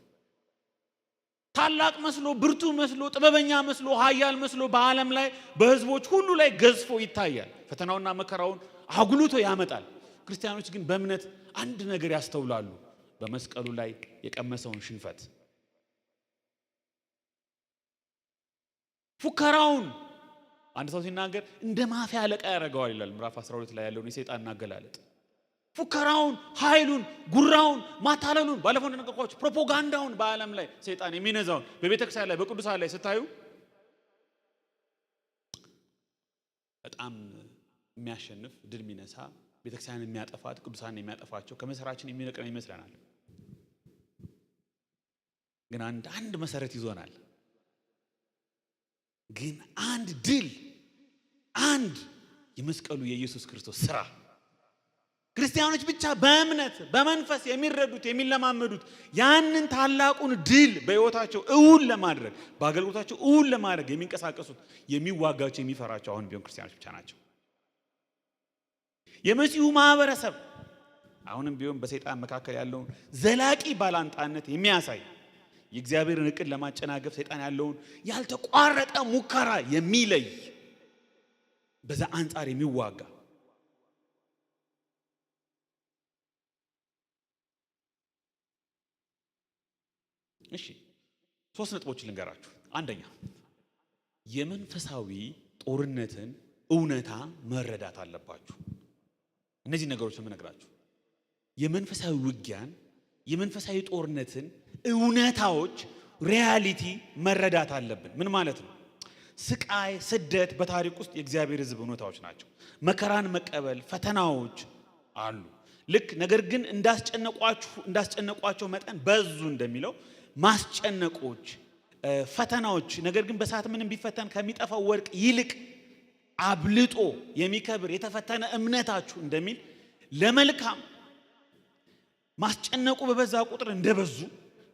A: ታላቅ መስሎ ብርቱ መስሎ ጥበበኛ መስሎ ኃያል መስሎ በዓለም ላይ በህዝቦች ሁሉ ላይ ገዝፎ ይታያል። ፈተናውና መከራውን አጉልቶ ያመጣል። ክርስቲያኖች ግን በእምነት አንድ ነገር ያስተውላሉ፣ በመስቀሉ ላይ የቀመሰውን ሽንፈት። ፉከራውን አንድ ሰው ሲናገር እንደ ማፊያ አለቃ ያደርገዋል ይላል ምዕራፍ 12 ላይ ያለውን የሰይጣን አገላለጥ። ፉከራውን፣ ኃይሉን፣ ጉራውን፣ ማታለሉን ባለፈው እንደነገርኳችሁ ፕሮፓጋንዳውን በዓለም ላይ ሰይጣን የሚነዛውን በቤተክርስቲያን ላይ በቅዱሳን ላይ ስታዩ በጣም የሚያሸንፍ ድል የሚነሳ ቤተክርስቲያን የሚያጠፋት ቅዱሳን የሚያጠፋቸው ከመሰራችን የሚነቅረን ይመስለናል። ግን አንድ መሰረት ይዞናል። ግን አንድ ድል አንድ የመስቀሉ የኢየሱስ ክርስቶስ ስራ ክርስቲያኖች ብቻ በእምነት በመንፈስ የሚረዱት የሚለማመዱት ያንን ታላቁን ድል በሕይወታቸው እውን ለማድረግ በአገልግሎታቸው እውን ለማድረግ የሚንቀሳቀሱት የሚዋጋቸው የሚፈራቸው አሁን ቢሆን ክርስቲያኖች ብቻ ናቸው። የመሲሁ ማህበረሰብ አሁንም ቢሆን በሰይጣን መካከል ያለውን ዘላቂ ባላንጣነት የሚያሳይ የእግዚአብሔርን ዕቅድ ለማጨናገፍ ሰይጣን ያለውን ያልተቋረጠ ሙከራ የሚለይ በዛ አንጻር የሚዋጋ እሺ 3 ነጥቦች ልንገራችሁ። አንደኛ የመንፈሳዊ ጦርነትን እውነታ መረዳት አለባችሁ። እነዚህ ነገሮች የምነግራችሁ የመንፈሳዊ ውጊያን የመንፈሳዊ ጦርነትን እውነታዎች ሪያሊቲ መረዳት አለብን። ምን ማለት ነው? ስቃይ፣ ስደት በታሪክ ውስጥ የእግዚአብሔር ሕዝብ እውነታዎች ናቸው። መከራን መቀበል ፈተናዎች አሉ። ልክ ነገር ግን እንዳስጨነቋቸው መጠን በዙ እንደሚለው ማስጨነቆች ፈተናዎች ነገር ግን በሰዓት ምንም ቢፈተን ከሚጠፋው ወርቅ ይልቅ አብልጦ የሚከብር የተፈተነ እምነታችሁ እንደሚል ለመልካም ማስጨነቁ በበዛ ቁጥር እንደበዙ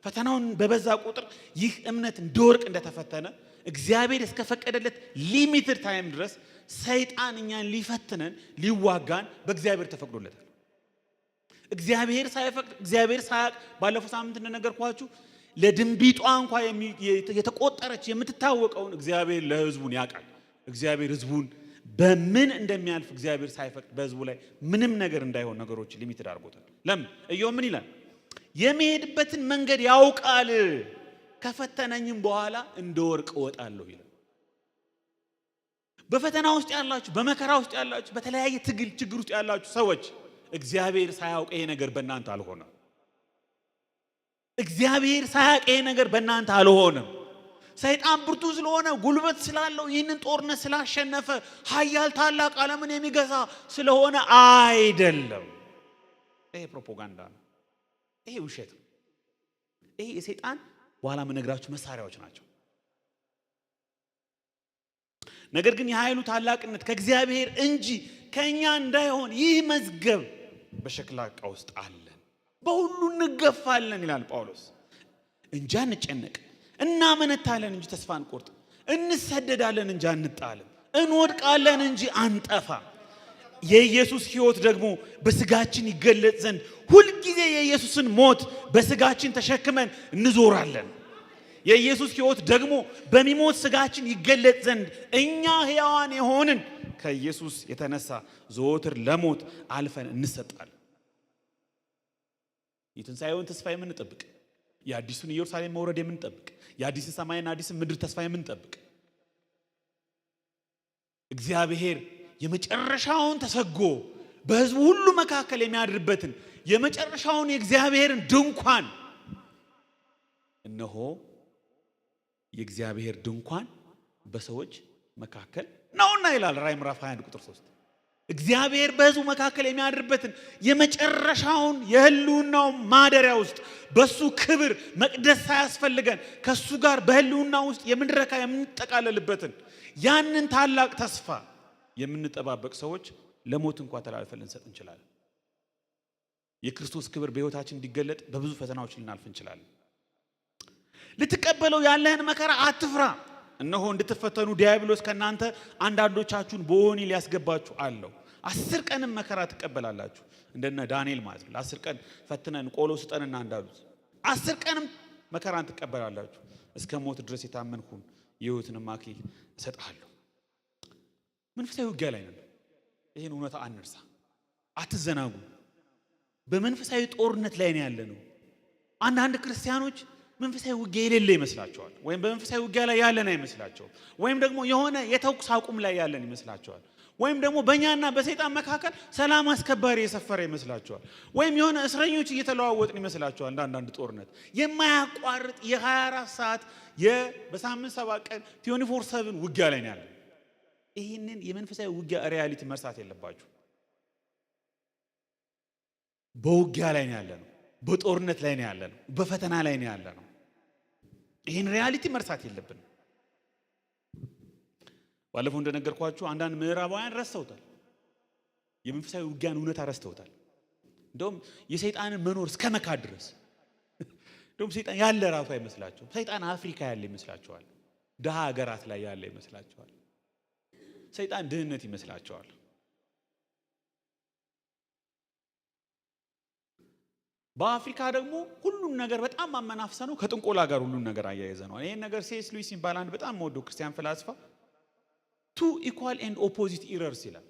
A: ፈተናውን በበዛ ቁጥር ይህ እምነት እንደወርቅ እንደተፈተነ እግዚአብሔር እስከፈቀደለት ሊሚትድ ታይም ድረስ ሰይጣን እኛን ሊፈትነን ሊዋጋን በእግዚአብሔር ተፈቅዶለታል። እግዚአብሔር ሳይፈቅድ እግዚአብሔር ሳያቅ ባለፈው ሳምንት እንደነገርኳችሁ ለድንቢጧ እንኳን የተቆጠረች የምትታወቀውን እግዚአብሔር ለሕዝቡን ያውቃል። እግዚአብሔር ሕዝቡን በምን እንደሚያልፍ እግዚአብሔር ሳይፈቅድ በሕዝቡ ላይ ምንም ነገር እንዳይሆን ነገሮች ሊሚትድ አድርጎታል። ለምን? ኢዮብ ምን ይላል? የሚሄድበትን መንገድ ያውቃል፣ ከፈተነኝም በኋላ እንደ ወርቅ እወጣለሁ ይላል። በፈተና ውስጥ ያላችሁ፣ በመከራ ውስጥ ያላችሁ፣ በተለያየ ችግር ውስጥ ያላችሁ ሰዎች እግዚአብሔር ሳያውቅ ይሄ ነገር በእናንተ አልሆነም። እግዚአብሔር ሳያውቅ ይሄ ነገር በእናንተ አልሆነም። ሰይጣን ብርቱ ስለሆነ ጉልበት ስላለው ይህንን ጦርነት ስላሸነፈ ኃያል ታላቅ ዓለምን የሚገዛ ስለሆነ አይደለም። ይሄ ፕሮፓጋንዳ ነው። ይሄ ውሸት ነው። ይሄ የሰይጣን በኋላ የምነግራችሁ መሳሪያዎች ናቸው። ነገር ግን የኃይሉ ታላቅነት ከእግዚአብሔር እንጂ ከእኛ እንዳይሆን ይህ መዝገብ በሸክላ ዕቃ ውስጥ አለን። በሁሉ እንገፋለን ይላል ጳውሎስ እንጂ አንጨነቅ፣ እናመነታለን እንጂ ተስፋ አንቆርጥ፣ እንሰደዳለን እንጂ አንጣልም፣ እንወድቃለን እንጂ አንጠፋ። የኢየሱስ ሕይወት ደግሞ በስጋችን ይገለጥ ዘንድ ሁልጊዜ የኢየሱስን ሞት በስጋችን ተሸክመን እንዞራለን። የኢየሱስ ሕይወት ደግሞ በሚሞት ስጋችን ይገለጥ ዘንድ እኛ ሕያዋን የሆንን ከኢየሱስ የተነሳ ዘወትር ለሞት አልፈን እንሰጣለን። የትንሣኤውን ተስፋ የምንጠብቅ፣ የአዲሱን ኢየሩሳሌም መውረድ የምንጠብቅ፣ የአዲስን ሰማይና አዲስን ምድር ተስፋ የምንጠብቅ እግዚአብሔር የመጨረሻውን ተሰጎ በሕዝቡ ሁሉ መካከል የሚያድርበትን የመጨረሻውን የእግዚአብሔርን ድንኳን እነሆ የእግዚአብሔር ድንኳን በሰዎች መካከል ነውና ይላል ራዕይ ምዕራፍ 21 ቁጥር 3። እግዚአብሔር በሕዝቡ መካከል የሚያድርበትን የመጨረሻውን የህልውናው ማደሪያ ውስጥ በሱ ክብር መቅደስ ሳያስፈልገን ከሱ ጋር በህልውና ውስጥ የምንረካ የምንጠቃለልበትን ያንን ታላቅ ተስፋ የምንጠባበቅ ሰዎች ለሞት እንኳን ተላልፈን ልንሰጥ እንችላለን። የክርስቶስ ክብር በሕይወታችን እንዲገለጥ በብዙ ፈተናዎች ልናልፍ እንችላለን። ልትቀበለው ያለህን መከራ አትፍራ። እነሆ እንድትፈተኑ ዲያብሎስ ከናንተ አንዳንዶቻችሁን በወህኒ ሊያስገባችሁ አለው። 10 ቀንም መከራ ትቀበላላችሁ። እንደነ ዳንኤል ማለት ነው። ለ10 ቀን ፈትነን ቆሎ ስጠንና እንዳሉት 10 ቀንም መከራን ትቀበላላችሁ። እስከ ሞት ድረስ የታመንኩን የሕይወትንም አክሊል እሰጥሃለሁ። መንፈሳዊ ውጊያ ላይ ነን። ይህን እውነታ አንርሳ፣ አትዘናጉ። በመንፈሳዊ ጦርነት ላይ ነው ያለነው። አንዳንድ ክርስቲያኖች መንፈሳዊ ውጊያ የሌለ ይመስላቸዋል፣ ወይም በመንፈሳዊ ውጊያ ላይ ያለን አይመስላቸውም፣ ወይም ደግሞ የሆነ የተኩስ አቁም ላይ ያለን ይመስላቸዋል፣ ወይም ደግሞ በእኛና በሰይጣን መካከል ሰላም አስከባሪ የሰፈረ ይመስላቸዋል፣ ወይም የሆነ እስረኞች እየተለዋወጥን ይመስላቸዋል። አንዳንድ ጦርነት የማያቋርጥ የ24 ሰዓት በሳምንት 7 ቀን 24/7 ውጊያ ላይ ነው ያለን። ይህንን የመንፈሳዊ ውጊያ ሪያሊቲ መርሳት የለባችሁ። በውጊያ ላይ ነው ያለነው፣ በጦርነት ላይ ነው ያለነው፣ በፈተና ላይ ነው ያለነው። ይህን ሪያሊቲ መርሳት የለብንም። ባለፈው እንደነገርኳችሁ አንዳንድ ምዕራባውያን ረስተውታል። የመንፈሳዊ ውጊያን እውነታ ረስተውታል። እንደውም የሰይጣንን መኖር እስከ መካድ ድረስ እንደውም ሰይጣን ያለ ራሱ አይመስላቸውም። ሰይጣን አፍሪካ ያለ ይመስላቸዋል። ድሃ ሀገራት ላይ ያለ ይመስላቸዋል። ሰይጣን ድህነት ይመስላቸዋል። በአፍሪካ ደግሞ ሁሉም ነገር በጣም ማመናፍሰ ነው። ከጥንቆላ ጋር ሁሉም ነገር አያይዘ ነው። ይሄን ነገር ሴስ ሉዊስ ሲባል አንድ በጣም ወደው ክርስቲያን ፍልስፍና two equal and opposite errors ይላል።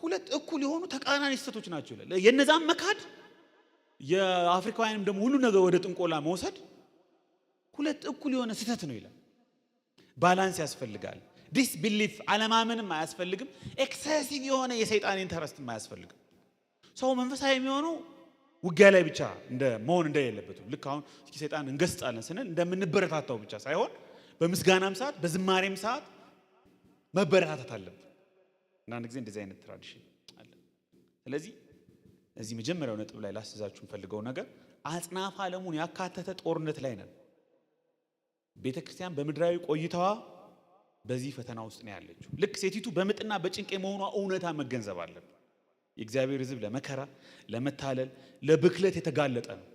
A: ሁለት እኩል የሆኑ ተቃራኒ ስህተቶች ናቸው ይላል። የነዛም መካድ የአፍሪካውያንም ደግሞ ሁሉ ነገር ወደ ጥንቆላ መውሰድ ሁለት እኩል የሆነ ስህተት ነው ይላል። ባላንስ ያስፈልጋል። ዲስቢሊፍ አለማመንም አያስፈልግም። ኤክሰሲቭ የሆነ የሰይጣን ኢንተረስትም አያስፈልግም። ሰው መንፈሳዊ የሚሆነው ውጊያ ላይ ብቻ እንደ መሆን እንደሌለበት ልክ አሁን እስኪ ሰይጣን እንገስጻለን ስንል እንደምንበረታታው ብቻ ሳይሆን በምስጋናም ሰዓት በዝማሬም ሰዓት መበረታታት አለብን። እና አንድ ጊዜ እንደዚህ አይነት ትራዲሽን አለ። ስለዚህ እዚህ መጀመሪያው ነጥብ ላይ ላስይዛችሁ ፈልገው ነገር አጽናፈ ዓለሙን ያካተተ ጦርነት ላይ ነን። ቤተክርስቲያን በምድራዊ ቆይታዋ በዚህ ፈተና ውስጥ ነው ያለችው። ልክ ሴቲቱ በምጥና በጭንቅ መሆኗ እውነታ መገንዘብ አለብን። የእግዚአብሔር ሕዝብ ለመከራ፣ ለመታለል፣ ለብክለት የተጋለጠ ነው።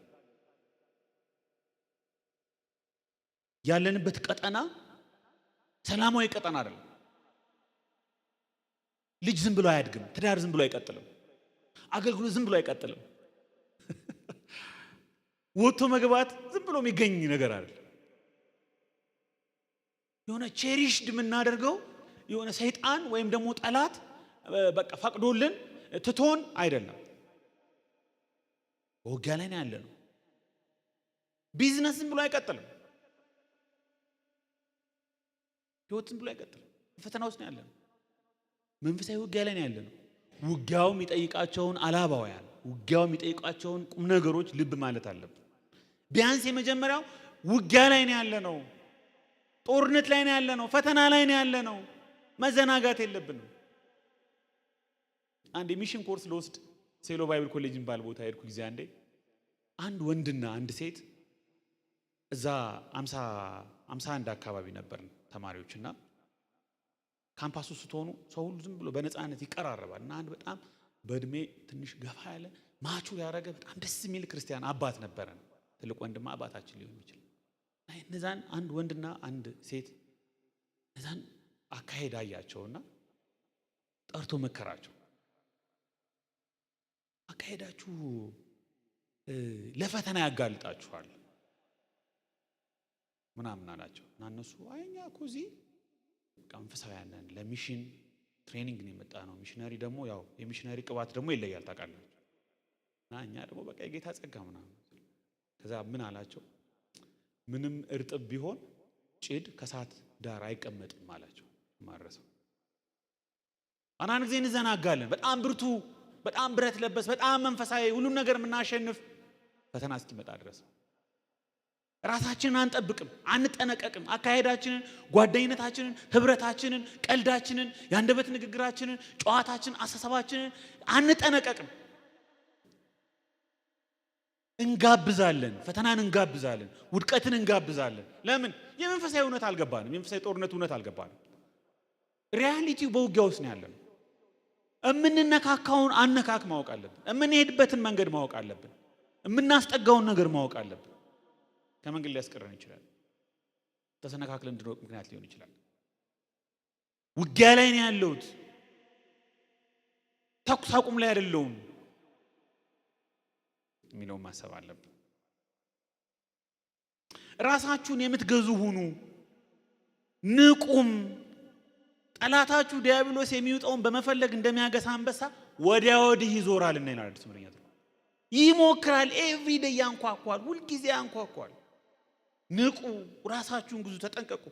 A: ያለንበት ቀጠና ሰላማዊ ቀጠና አይደለም። ልጅ ዝም ብሎ አያድግም። ትዳር ዝም ብሎ አይቀጥልም። አገልግሎት ዝም ብሎ አይቀጥልም። ወጥቶ መግባት ዝም ብሎ የሚገኝ ነገር አይደለም። የሆነ ቼሪሽድ የምናደርገው የሆነ ሰይጣን ወይም ደግሞ ጠላት በቃ ፈቅዶልን ትቶን አይደለም። በውጊያ ላይ ነው ያለነው። ቢዝነስ ዝም ብሎ አይቀጥልም። ህይወት ዝም ብሎ አይቀጥልም። ፈተና ውስጥ ነው ያለነው። መንፈሳዊ ውጊያ ላይ ነው ያለነው። ውጊያው የሚጠይቃቸውን አላባውያን፣ ውጊያው የሚጠይቃቸውን ቁም ነገሮች ልብ ማለት አለብን። ቢያንስ የመጀመሪያው ውጊያ ላይ ነው ያለነው። ጦርነት ላይ ነው ያለነው። ፈተና ላይ ነው ያለነው። መዘናጋት የለብንም። አንድ የሚሽን ኮርስ ለውስጥ ሴሎ ባይብል ኮሌጅ ባል ቦታ ሄድኩ ጊዜ አንድ ወንድና አንድ ሴት እዛ 51 አካባቢ ነበር ተማሪዎችና ካምፓሱ ስትሆኑ ሰው ሁሉ ዝም ብሎ በነፃነት ይቀራረባል እና አንድ በጣም በእድሜ ትንሽ ገፋ ያለ ማቹር ያደረገ በጣም ደስ የሚል ክርስቲያን አባት ነበረን። ትልቅ ወንድማ አባታችን ሊሆን ይችላል። እነዛን አንድ ወንድና አንድ ሴት እነዛን አካሄድ አያቸውና ጠርቶ መከራቸው። አካሄዳችሁ ለፈተና ያጋልጣችኋል ምናምን አላቸው እና እነሱ አይኛ እኮ እዚህ መንፈሳውያን ነን፣ ለሚሽን ትሬኒንግ ነው የመጣ ነው። ሚሽነሪ ደግሞ ያው የሚሽነሪ ቅባት ደግሞ ይለያል ታውቃላችሁ። እና እኛ ደግሞ በቃ የጌታ ጸጋ ምናምን። ከዛ ምን አላቸው? ምንም እርጥብ ቢሆን ጭድ ከሳት ዳር አይቀመጥም አላቸው። ማረሰው አንዳንድ ጊዜ እንዘናጋለን። በጣም ብርቱ በጣም ብረት ለበስ በጣም መንፈሳዊ ሁሉም ነገር የምናሸንፍ ፈተና እስኪመጣ ድረስ ራሳችንን አንጠብቅም፣ አንጠነቀቅም። አካሄዳችንን፣ ጓደኝነታችንን፣ ህብረታችንን፣ ቀልዳችንን፣ የአንደበት ንግግራችንን፣ ጨዋታችንን፣ አሳሰባችንን አንጠነቀቅም። እንጋብዛለን፣ ፈተናን እንጋብዛለን፣ ውድቀትን እንጋብዛለን። ለምን? የመንፈሳዊ እውነት አልገባንም። የመንፈሳዊ ጦርነት እውነት አልገባንም። ሪያሊቲው በውጊያ ውስጥ ነው ያለነው። እምንነካካውን አነካክ ማወቅ አለብን። እምንሄድበትን መንገድ ማወቅ አለብን። እምናስጠጋውን ነገር ማወቅ አለብን። ከመንገድ ሊያስቀረን ይችላል። ተሰነካክለን እንድንወድቅ ምክንያት ሊሆን ይችላል። ውጊያ ላይ ነው ያለሁት፣ ተኩስ አቁም ላይ አይደለሁም የሚለውን ማሰብ አለብን። ራሳችሁን የምትገዙ ሁኑ፣ ንቁም። ጠላታችሁ ዲያብሎስ የሚውጠውን በመፈለግ እንደሚያገሳ አንበሳ ወዲያ ወዲህ ይዞራል እና ይላል አዲስ መደበኛ ትርጉም። ይሞክራል፣ ኤቭሪዴይ ያንኳኳል፣ ሁልጊዜ ያንኳኳል። ንቁ፣ ራሳችሁን ግዙ፣ ተጠንቀቁ።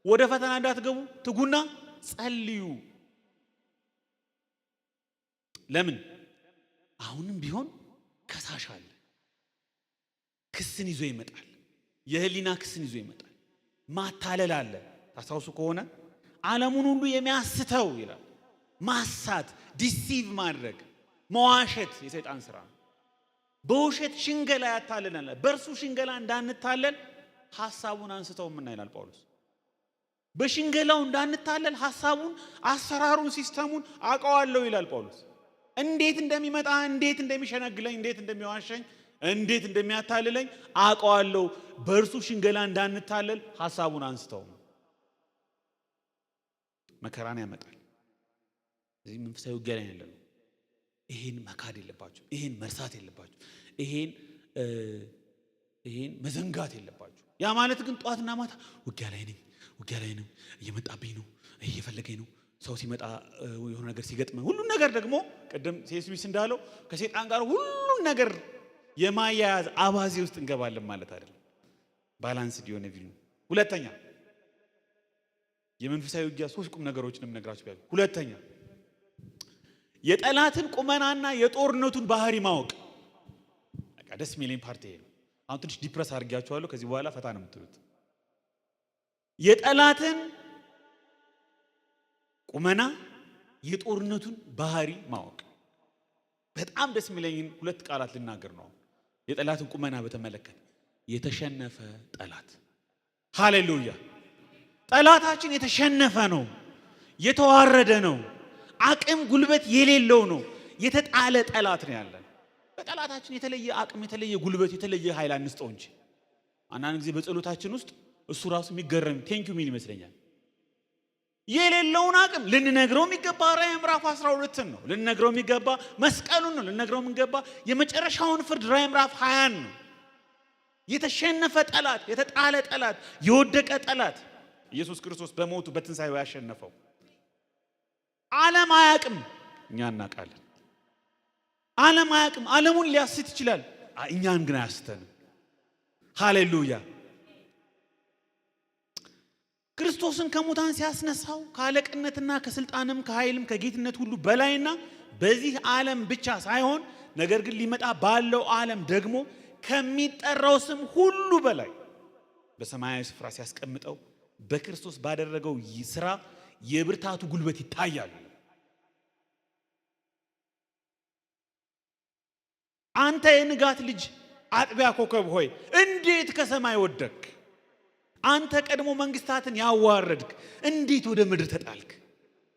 A: ወደ ፈተና እንዳትገቡ ትጉና ጸልዩ። ለምን? አሁንም ቢሆን ከሳሽ አለ። ክስን ይዞ ይመጣል። የህሊና ክስን ይዞ ይመጣል። ማታለል አለ። ታስታውሱ ከሆነ ዓለሙን ሁሉ የሚያስተው ይላል። ማሳት፣ ዲሲቭ ማድረግ፣ መዋሸት የሰይጣን ስራ ነው። በውሸት ሽንገላ ያታልላል። በእርሱ ሽንገላ እንዳንታለል ሐሳቡን አንስተው ምን ይላል ጳውሎስ? በሽንገላው እንዳንታለል ሐሳቡን፣ አሰራሩን፣ ሲስተሙን አውቀዋለሁ ይላል ጳውሎስ። እንዴት እንደሚመጣ፣ እንዴት እንደሚሸነግለኝ፣ እንዴት እንደሚዋሸኝ፣ እንዴት እንደሚያታልለኝ አውቀዋለሁ። በእርሱ ሽንገላ እንዳንታለል ሐሳቡን አንስተው መከራን ያመጣል። እዚህ መንፈሳዊ ውጊያ ላይ ያለነው። ይሄን መካድ የለባችሁ፣ ይሄን መርሳት የለባችሁ፣ ይሄን መዘንጋት የለባችሁ። ያ ማለት ግን ጧትና ማታ ውጊያ ላይ ነኝ፣ ውጊያ ላይ ነው፣ እየመጣብኝ ነው፣ እየፈለገኝ ነው። ሰው ሲመጣ የሆነ ነገር ሲገጥመን ሁሉን ነገር ደግሞ ቅድም ሴስዊስ እንዳለው ከሰይጣን ጋር ሁሉን ነገር የማያያዝ አባዜ ውስጥ እንገባለን ማለት አይደለም። ባላንስ ዲዮነ ቪሉ። ሁለተኛ የመንፈሳዊ ውጊያ ሶስት ቁም ነገሮችን እንነግራችሁ ቢያል። ሁለተኛ የጠላትን ቁመናና የጦርነቱን ባህሪ ማወቅ። በቃ ደስ የሚለኝ ፓርቲ ነው። አሁን ትንሽ ዲፕረስ አድርጊያችኋለሁ። ከዚህ በኋላ ፈታ ነው የምትሉት። የጠላትን ቁመና የጦርነቱን ባህሪ ማወቅ። በጣም ደስ የሚለኝን ሁለት ቃላት ልናገር ነው። የጠላትን ቁመና በተመለከተ የተሸነፈ ጠላት። ሃሌሉያ! ጠላታችን የተሸነፈ ነው፣ የተዋረደ ነው፣ አቅም ጉልበት የሌለው ነው፣ የተጣለ ጠላት ነው ያለን። በጠላታችን የተለየ አቅም፣ የተለየ ጉልበት፣ የተለየ ኃይል አንስጠው እንጂ አንዳንድ ጊዜ በጸሎታችን ውስጥ እሱ ራሱ የሚገረም ቴንኪው ሚል ይመስለኛል። የሌለውን አቅም ልንነግረው የሚገባ ራዕይ ምዕራፍ 12 ነው። ልንነግረው የሚገባ መስቀሉን ነው። ልንነግረው የሚገባ የመጨረሻውን ፍርድ ራዕይ ምዕራፍ 20 ነው። የተሸነፈ ጠላት፣ የተጣለ ጠላት፣ የወደቀ ጠላት ኢየሱስ ክርስቶስ በሞቱ በትንሳኤው ያሸነፈው። ዓለም አያቅም፣ እኛ እናውቃለን። ዓለም አያቅም። ዓለሙን ሊያስት ይችላል፣ እኛን ግን አያስተንም። ሃሌሉያ! ክርስቶስን ከሙታን ሲያስነሳው ከአለቅነትና ከስልጣንም ከኃይልም ከጌትነት ሁሉ በላይና በዚህ ዓለም ብቻ ሳይሆን ነገር ግን ሊመጣ ባለው ዓለም ደግሞ ከሚጠራው ስም ሁሉ በላይ በሰማያዊ ስፍራ ሲያስቀምጠው በክርስቶስ ባደረገው ስራ የብርታቱ ጉልበት ይታያል። አንተ የንጋት ልጅ አጥቢያ ኮከብ ሆይ እንዴት ከሰማይ ወደቅ? አንተ ቀድሞ መንግስታትን ያዋረድክ እንዴት ወደ ምድር ተጣልክ?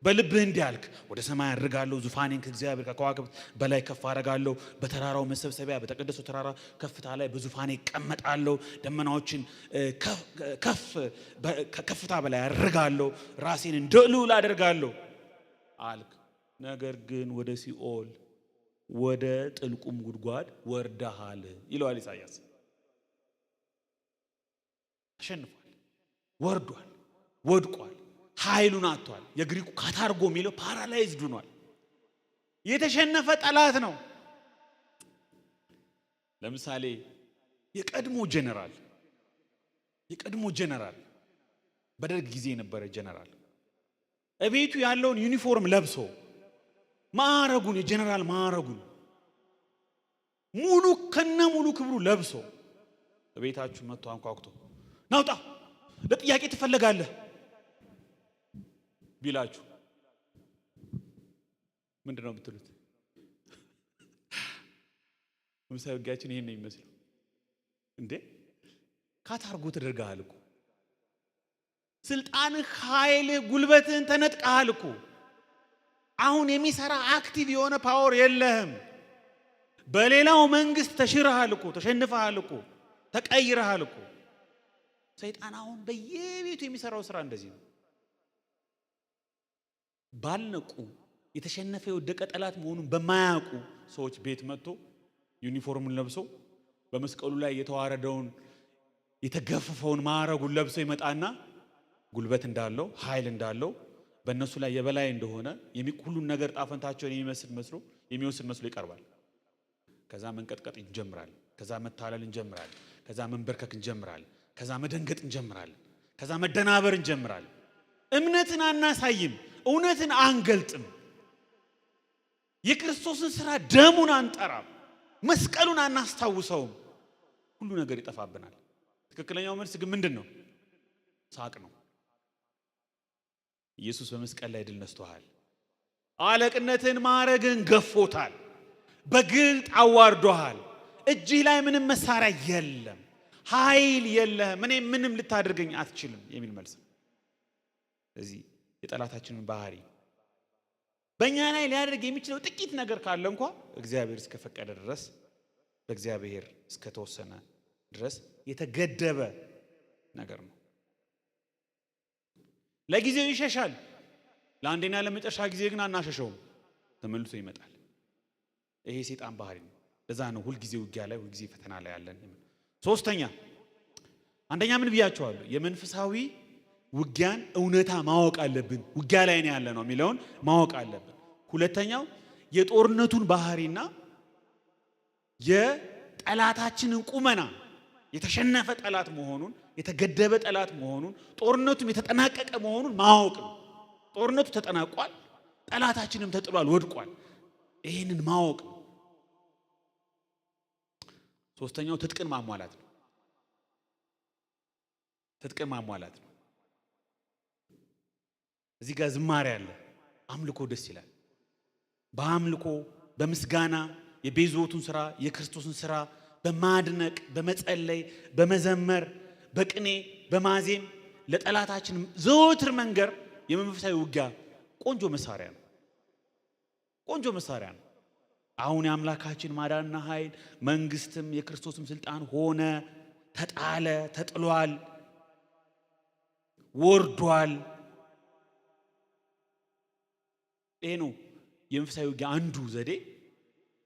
A: በልብህ እንዲህ አልክ፣ ወደ ሰማይ አድርጋለሁ፣ ዙፋኔን ከእግዚአብሔር ከከዋክብት በላይ ከፍ አደርጋለሁ። በተራራው መሰብሰቢያ በተቀደሰው ተራራ ከፍታ ላይ በዙፋኔ እቀመጣለሁ። ደመናዎችን ከፍታ በላይ አድርጋለሁ። ራሴን እንደ ልዑል አደርጋለሁ አልክ። ነገር ግን ወደ ሲኦል ወደ ጥልቁም ጉድጓድ ወርደሃል ይለዋል ኢሳይያስ። ተሸንፏል፣ ወርዷል፣ ወድቋል፣ ኃይሉን አጥቷል። የግሪኩ ካታርጎ የሚለው ፓራላይዝድ ሆኗል። የተሸነፈ ጠላት ነው። ለምሳሌ የቀድሞ ጀነራል በደርግ ጊዜ የነበረ ጀነራል እቤቱ ያለውን ዩኒፎርም ለብሶ ማዕረጉን የጀነራል ማዕረጉን ሙሉ ከነሙሉ ክብሩ ለብሶ በቤታችሁ መጥቶ አንኳኩቶ ናውጣ ለጥያቄ ትፈልጋለህ ቢላችሁ ምንድነው የምትሉት? ምሳሌ ጋችን ይሄን ነው የሚመስለው። እንዴ ካታርጎ ተደርጋል እኮ ስልጣን፣ ኃይል፣ ጉልበትን ተነጥቀሃል እኮ። አሁን የሚሰራ አክቲቭ የሆነ ፓወር የለህም። በሌላው መንግስት ተሽረሃል እኮ፣ ተሸንፈሃል እኮ፣ ተቀይረሃል እኮ። ሰይጣን አሁን በየቤቱ የሚሰራው ስራ እንደዚህ ነው። ባልነቁ የተሸነፈ የወደቀ ጠላት መሆኑን በማያውቁ ሰዎች ቤት መጥቶ ዩኒፎርሙን ለብሶ በመስቀሉ ላይ የተዋረደውን የተገፈፈውን ማዕረጉን ለብሶ ይመጣና ጉልበት እንዳለው ኃይል እንዳለው በእነሱ ላይ የበላይ እንደሆነ ሁሉን ነገር ጣፈንታቸውን የሚወስድ መስሎ ይቀርባል። ከዛ መንቀጥቀጥ እንጀምራለን። ከዛ መታለል እንጀምራለን። ከዛ መንበርከክ እንጀምራለን። ከዛ መደንገጥ እንጀምራለን። ከዛ መደናበር እንጀምራለን። እምነትን አናሳይም። እውነትን አንገልጥም። የክርስቶስን ስራ ደሙን አንጠራም። መስቀሉን አናስታውሰውም። ሁሉ ነገር ይጠፋብናል። ትክክለኛው መልስ ግን ምንድነው? ሳቅ ነው። ኢየሱስ በመስቀል ላይ ድል ነስቶሃል። አለቅነትን ማዕረግን ገፎታል። በግልጥ አዋርዶሃል። እጅህ ላይ ምንም መሳሪያ የለም፣ ኃይል የለህም፣ እኔ ምንም ልታደርገኝ አትችልም የሚል መልስ ነው። ስለዚህ የጠላታችንን ባህሪ በእኛ ላይ ሊያደርግ የሚችለው ጥቂት ነገር ካለ እንኳ እግዚአብሔር እስከፈቀደ ድረስ በእግዚአብሔር እስከተወሰነ ድረስ የተገደበ ነገር ነው። ለጊዜው ይሸሻል። ለአንዴና ለመጨረሻ ጊዜ ግን አናሸሸውም፣ ተመልሶ ይመጣል። ይሄ ሰይጣን ባህሪ ነው። ለዛ ነው ሁልጊዜ ውጊያ ላይ ሁልጊዜ ፈተና ላይ ያለን። ሶስተኛ አንደኛ ምን ብያቸዋለሁ? የመንፈሳዊ ውጊያን እውነታ ማወቅ አለብን። ውጊያ ላይ ነው ያለ ነው የሚለውን ማወቅ አለብን። ሁለተኛው የጦርነቱን ባህሪና የጠላታችንን ቁመና የተሸነፈ ጠላት መሆኑን፣ የተገደበ ጠላት መሆኑን፣ ጦርነቱም የተጠናቀቀ መሆኑን ማወቅ ነው። ጦርነቱ ተጠናቋል፣ ጠላታችንም ተጥሏል፣ ወድቋል። ይህንን ማወቅ ነው። ሶስተኛው ትጥቅን ማሟላት ነው። ትጥቅን ማሟላት ነው። እዚህ ጋር ዝማሬ አለ። አምልኮ ደስ ይላል። በአምልኮ በምስጋና የቤዞቱን ስራ የክርስቶስን ስራ በማድነቅ በመጸለይ በመዘመር በቅኔ በማዜም ለጠላታችን ዘወትር መንገር የመንፈሳዊ ውጊያ ቆንጆ መሳሪያ ነው። ቆንጆ መሳሪያ ነው። አሁን የአምላካችን ማዳንና ኃይል መንግስትም የክርስቶስም ስልጣን ሆነ፣ ተጣለ፣ ተጥሏል፣ ወርዷል። ይሄ ነው የመንፈሳዊ ውጊያ አንዱ ዘዴ።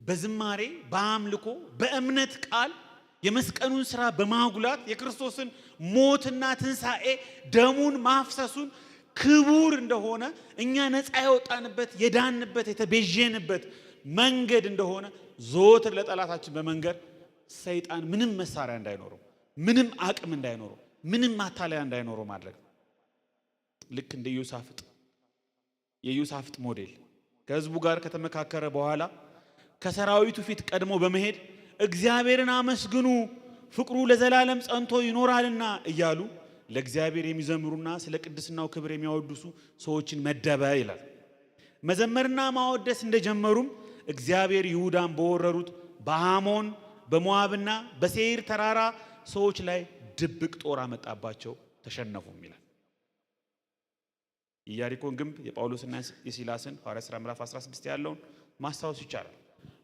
A: በዝማሬ በአምልኮ በእምነት ቃል የመስቀሉን ስራ በማጉላት የክርስቶስን ሞትና ትንሣኤ ደሙን ማፍሰሱን ክቡር እንደሆነ እኛ ነፃ የወጣንበት የዳንበት የተቤዠንበት መንገድ እንደሆነ ዘወትር ለጠላታችን በመንገር ሰይጣን ምንም መሳሪያ እንዳይኖረው፣ ምንም አቅም እንዳይኖረው፣ ምንም ማታለያ እንዳይኖረው ማድረግ። ልክ እንደ ኢዮሳፍጥ የኢዮሳፍጥ ሞዴል ከህዝቡ ጋር ከተመካከረ በኋላ ከሰራዊቱ ፊት ቀድሞ በመሄድ እግዚአብሔርን አመስግኑ ፍቅሩ ለዘላለም ጸንቶ ይኖራልና እያሉ ለእግዚአብሔር የሚዘምሩና ስለ ቅድስናው ክብር የሚያወድሱ ሰዎችን መደበ ይላል። መዘመርና ማወደስ እንደጀመሩም እግዚአብሔር ይሁዳን በወረሩት በአሞን በሞዓብና በሴይር ተራራ ሰዎች ላይ ድብቅ ጦር አመጣባቸው፣ ተሸነፉም ይላል። የኢያሪኮን ግንብ የጳውሎስና የሲላስን ሐዋርያት ሥራ ምዕራፍ 16 ያለውን ማስታወስ ይቻላል።